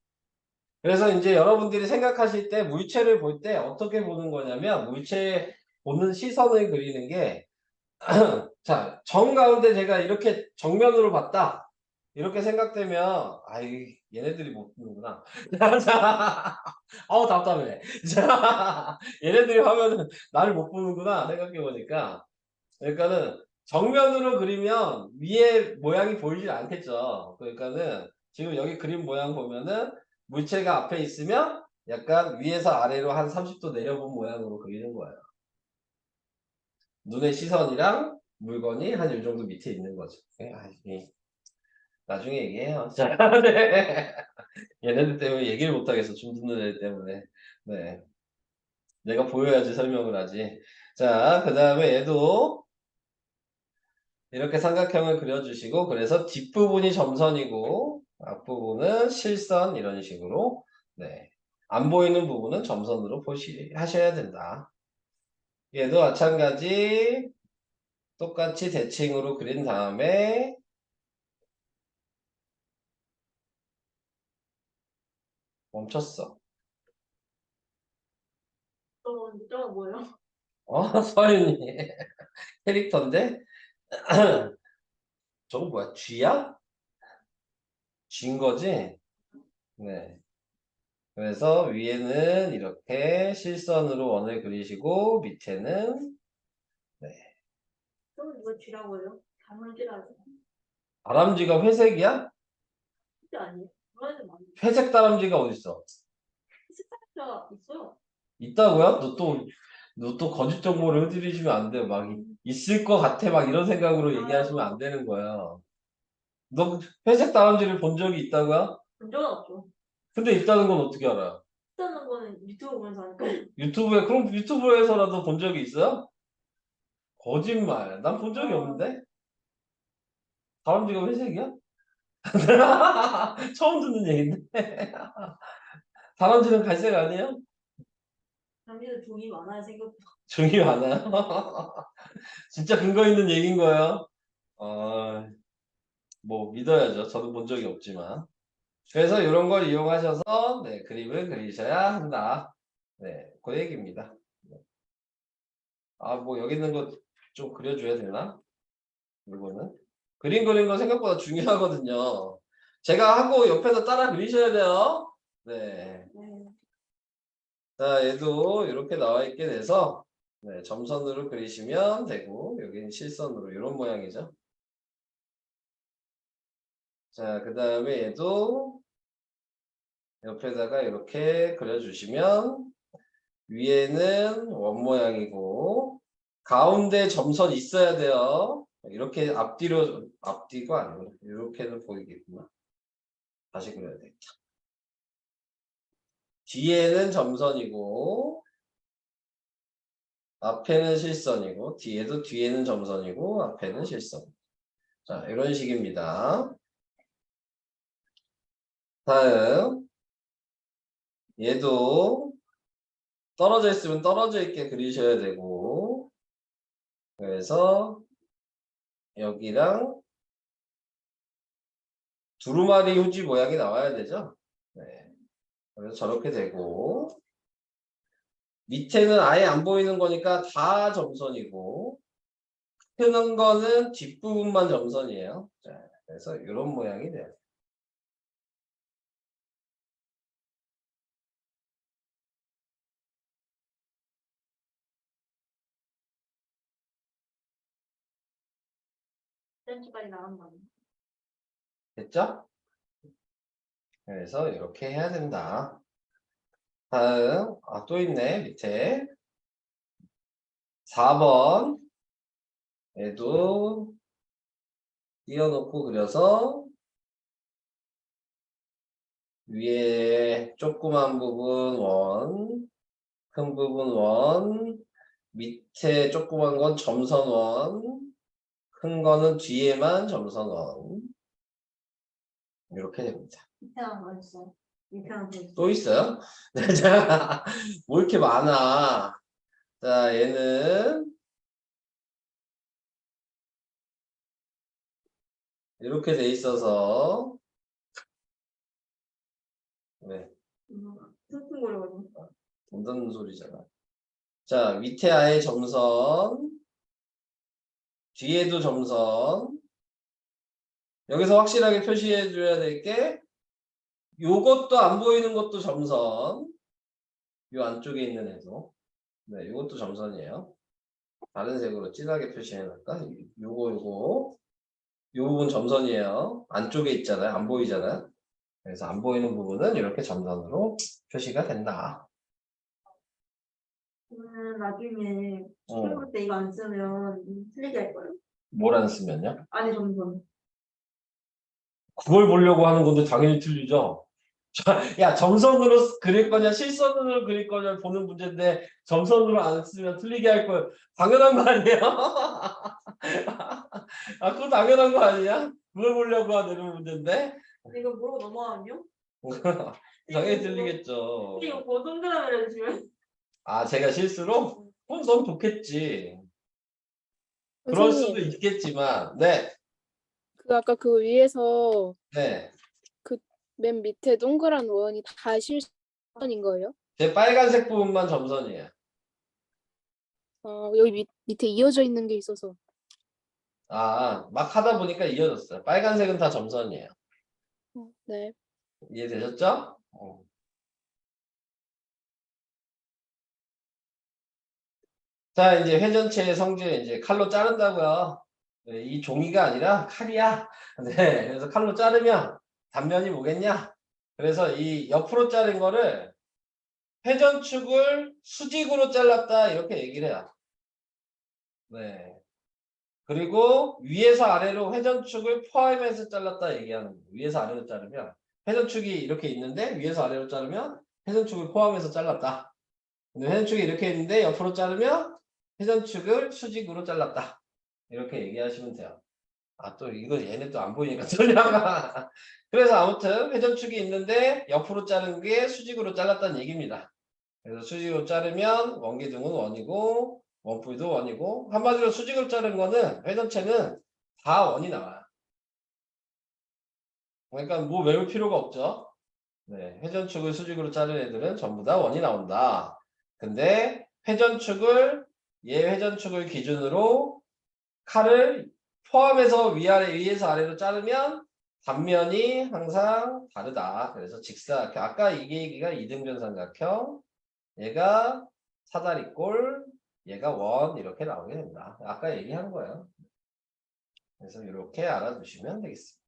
그래서 이제 여러분들이 생각하실 때 물체를 볼 때 어떻게 보는 거냐면 물체 보는 시선을 그리는 게 자, 정 가운데 제가 이렇게 정면으로 봤다. 이렇게 생각되면 아이 얘네들이 못 보는구나. 자, 아우 답답해. 자, 얘네들이 화면은 나를 못 보는구나 생각해 보니까 그러니까는 정면으로 그리면 위에 모양이 보이질 않겠죠. 그러니까는 지금 여기 그림 모양 보면은 물체가 앞에 있으면 약간 위에서 아래로 한 30도 내려본 모양으로 그리는 거예요. 눈의 시선이랑 물건이 한 이 정도 밑에 있는 거죠. 나중에 얘기해요. 자, 네. 얘네들 때문에 얘기를 못하겠어. 줌 듣는 애들 때문에. 네. 내가 보여야지 설명을 하지. 자, 그 다음에 얘도 이렇게 삼각형을 그려주시고, 그래서 뒷부분이 점선이고, 앞부분은 실선, 이런 식으로, 네. 안 보이는 부분은 점선으로 하셔야 된다. 얘도 마찬가지, 똑같이 대칭으로 그린 다음에, 멈췄어. 저거 뭐예요? 서윤이. 캐릭터인데? 저거 뭐야? 쥐야? 쥐인 거지? 네. 그래서 위에는 이렇게 실선으로 원을 그리시고, 밑에는, 네. 저는 이거 쥐라고 해요? 다물쥐라고 다람쥐가 회색이야? 진짜 아니에요? 그런 애들 많아요. 회색 다람쥐가 어딨어? 스타일가 있어요. 있다고요? 너 또 거짓 정보를 흐트리시면 안 돼요. 막 있을 것 같아. 막 이런 생각으로 얘기하시면 안 되는 거예요. 너 회색 다람쥐를 본 적이 있다고요? 본 적은 없죠. 근데 있다는 건 어떻게 알아요? 있다는 거는 유튜브 보면서 하니까. 유튜브에, 그럼 유튜브에서라도 본 적이 있어요? 거짓말. 난 본 적이 없는데? 다람쥐가 회색이야? 처음 듣는 얘기인데. 다람쥐는 갈색 아니에요? 남자들 돈이 많아야 생각보다. 종이 많아요? 진짜 근거 있는 얘기인 거예요? 뭐 믿어야죠. 저도 본 적이 없지만. 그래서 이런 걸 이용하셔서 네, 그림을 그리셔야 한다. 네, 그 얘기입니다. 뭐 여기 있는 거 좀 그려줘야 되나? 이거는 그림 그리는 거 생각보다 중요하거든요. 제가 하고 옆에서 따라 그리셔야 돼요. 네. 네. 자, 얘도 이렇게 나와 있게 돼서 네, 점선으로 그리시면 되고 여기는 실선으로 이런 모양이죠. 자, 그 다음에 얘도 옆에다가 이렇게 그려주시면 위에는 원 모양이고 가운데 점선 있어야 돼요. 이렇게 앞뒤가 아니고 이렇게는 보이겠구나. 다시 그려야 되겠다. 뒤에는 점선이고 앞에는 실선이고 뒤에는 점선이고 앞에는 실선. 자, 이런 식입니다. 다음 얘도 떨어져 있으면 떨어져 있게 그리셔야 되고 그래서 여기랑 두루마리 휴지 모양이 나와야 되죠. 네. 그래서 저렇게 되고 밑에는 아예 안 보이는 거니까 다 점선이고 크는 거는 뒷부분만 점선이에요. 자, 그래서 이런 모양이 돼요. 10cm까지 나간 거 아니야? 됐죠? 그래서 이렇게 해야 된다. 다음, 또 있네, 밑에. 4번. 얘도 띄워놓고 그려서 위에 조그만 부분 원, 큰 부분 원, 밑에 조그만 건 점선 원, 큰 거는 뒤에만 점선 원. 이렇게 됩니다. 밑에 하나 더 있어. 밑에 하나 더 있어. 또 있어요? 자, 뭐 이렇게 많아. 자, 얘는 이렇게 돼 있어서 네, 퉁퉁거리거든. 돈 소리잖아. 자, 밑에 아예 점선, 뒤에도 점선. 여기서 확실하게 표시해 줘야 될 게 요것도 안 보이는 것도 점선. 요 안쪽에 있는 애도. 네, 요것도 점선이에요. 다른 색으로 진하게 표시해 놨다. 요거. 요 부분 점선이에요. 안쪽에 있잖아요. 안 보이잖아요. 그래서 안 보이는 부분은 이렇게 점선으로 표시가 된다. 그러면 나중에 어. 시험 볼 때 이거 안 쓰면 틀리게 할 거예요? 뭘 안 쓰면요? 아니 점점. 그걸 보려고 하는 건데 당연히 틀리죠. 야, 점선으로 그릴 거냐, 실선으로 그릴 거냐 보는 문제인데 점선으로 안 쓰면 틀리게 할 거 당연한 거 아니에요? 그거 당연한 거 아니야? 그걸 보려고 하는 문제인데 이거 모르고 넘어가면요? 당연히 틀리겠죠. 이거 뭐 동그라미를 주면 제가 실수로? 그럼 넌 좋겠지. 그럴 수도 선생님, 있겠지만, 네, 그 아까 그 위에서 네. 그 맨 밑에 동그란 원이 다 실선인 거예요? 제 빨간색 부분만 점선이에요. 여기 밑에 이어져 있는 게 있어서. 막 하다 보니까 이어졌어요. 빨간색은 다 점선이에요. 네. 이해되셨죠? 자, 이제 회전체의 성질 이제 칼로 자른다고요. 네, 이 종이가 아니라 칼이야. 네, 그래서 칼로 자르면 단면이 뭐겠냐? 그래서 이 옆으로 자른 거를 회전축을 수직으로 잘랐다 이렇게 얘기를 해요. 네. 그리고 위에서 아래로 회전축을 포함해서 잘랐다 얘기하는 거예요. 위에서 아래로 자르면 회전축이 이렇게 있는데 위에서 아래로 자르면 회전축을 포함해서 잘랐다. 근데 회전축이 이렇게 있는데 옆으로 자르면 회전축을 수직으로 잘랐다. 이렇게 얘기하시면 돼요. 또 이거 얘네 또 안 보이니까 전혀가. 그래서 아무튼 회전축이 있는데 옆으로 자른 게 수직으로 잘랐다는 얘기입니다. 그래서 수직으로 자르면 원기둥은 원이고 원뿔도 원이고 한마디로 수직으로 자른 거는 회전체는 다 원이 나와요. 그러니까 뭐 외울 필요가 없죠. 네, 회전축을 수직으로 자른 애들은 전부 다 원이 나온다. 근데 얘 회전축을 기준으로 칼을 포함해서 위에서 아래로 자르면 단면이 항상 다르다. 그래서 직사각형. 아까 이게 얘기가 이등변삼각형, 얘가 사다리꼴, 얘가 원 이렇게 나오게 된다. 아까 얘기한 거예요. 그래서 이렇게 알아두시면 되겠습니다.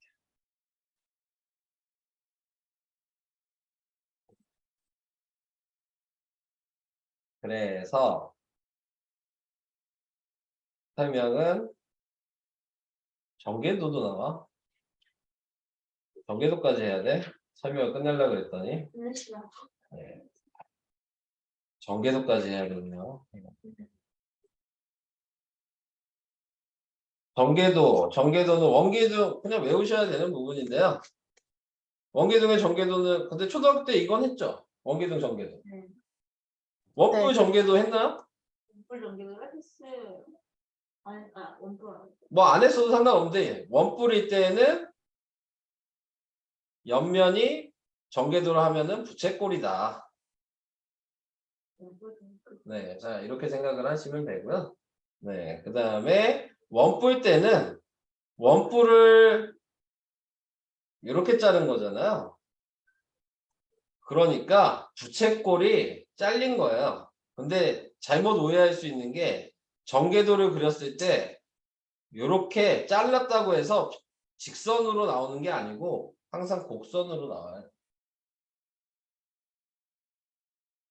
그래서 설명은 전개도도 나와. 전개도까지 해야 돼. 설명을 끝내려고 그랬더니 네. 전개도까지 해야 되네요. 전개도는 원기둥 그냥 외우셔야 되는 부분인데요. 원기둥의 전개도는 근데 초등학교 때 이건 했죠. 원기둥 전개도. 네. 원뿔 네. 전개도 했나요? 원뿔 전개를 했어요. 아니, 원뿔 안 했어요. 뭐 안 했어도 상관없는데 원뿔일 때는 옆면이 전개도로 하면은 부채꼴이다. 네, 자 이렇게 생각을 하시면 되고요. 네, 그 다음에 원뿔 때는 원뿔을 이렇게 자른 거잖아요. 그러니까 부채꼴이 잘린 거예요. 근데 잘못 오해할 수 있는 게 전개도를 그렸을 때 이렇게 잘랐다고 해서 직선으로 나오는 게 아니고 항상 곡선으로 나와요.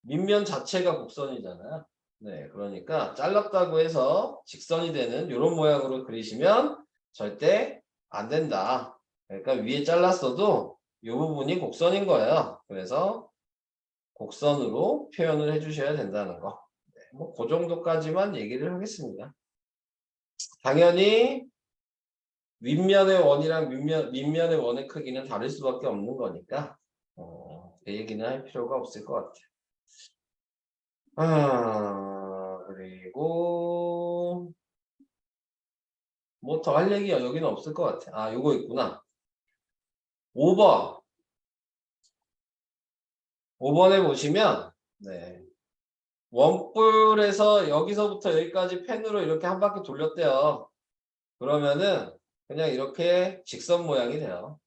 밑면 자체가 곡선이잖아요. 네, 그러니까 잘랐다고 해서 직선이 되는 이런 모양으로 그리시면 절대 안 된다. 그러니까 위에 잘랐어도 이 부분이 곡선인 거예요. 그래서 곡선으로 표현을 해주셔야 된다는 거. 네, 뭐 그 정도까지만 얘기를 하겠습니다. 당연히 윗면의 원이랑 밑면의 원의 크기는 다를 수밖에 없는 거니까 그 얘기는 할 필요가 없을 것 같아요. 그리고 뭐 더 할 얘기가 여기는 없을 것 같아. 아, 요거 있구나. 5번. 5번에 보시면 네. 원뿔에서 여기서부터 여기까지 펜으로 이렇게 한 바퀴 돌렸대요. 그러면은 그냥 이렇게 직선 모양이 돼요.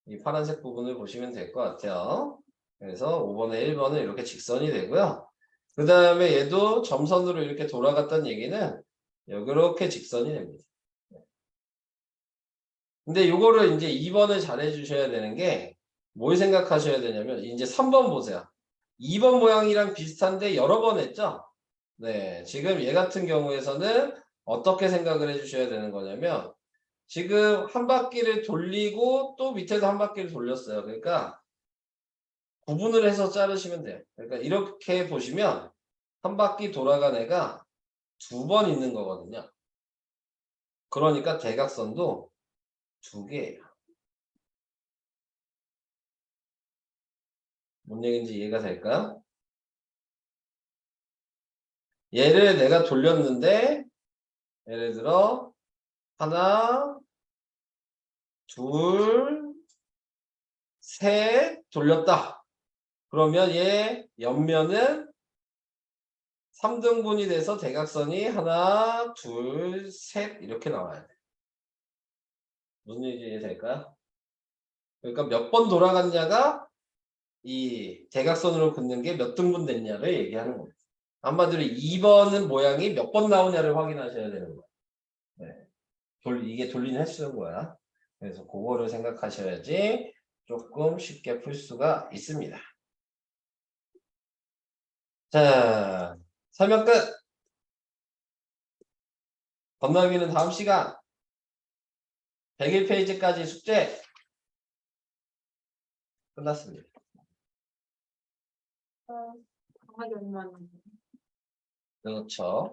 이 파란색 부분을 보시면 될 것 같아요. 그래서 5번에 1번은 이렇게 직선이 되고요. 그 다음에 얘도 점선으로 이렇게 돌아갔다는 얘기는 이렇게 직선이 됩니다. 근데 요거를 이제 2번을 잘 해주셔야 되는 게 뭘 생각하셔야 되냐면 이제 3번 보세요. 2번 모양이랑 비슷한데 여러 번 했죠? 네, 지금 얘 같은 경우에서는 어떻게 생각을 해주셔야 되는 거냐면 지금 한 바퀴를 돌리고 또 밑에서 한 바퀴를 돌렸어요. 그러니까 구분을 해서 자르시면 돼요. 그러니까 이렇게 보시면 한 바퀴 돌아간 애가 2번 있는 거거든요. 그러니까 대각선도 2개예요. 뭔 얘기인지 이해가 될까요? 얘를 내가 돌렸는데 예를 들어 하나, 둘, 셋 돌렸다. 그러면 얘 옆면은 3등분이 돼서 대각선이 하나, 둘, 셋 이렇게 나와야 돼. 무슨 얘기 이해될까요? 그러니까 몇 번 돌아갔냐가 이 대각선으로 긋는 게 몇 등분 됐냐를 얘기하는 거예요. 한마디로 2번은 모양이 몇 번 나오냐를 확인하셔야 되는 거예요. 네. 이게 돌리는 횟수인 거야. 그래서 그거를 생각하셔야지 조금 쉽게 풀 수가 있습니다. 자, 설명 끝! 건너기는 다음 시간 101페이지까지 숙제 끝났습니다. 강하게 얼마나. 그렇죠.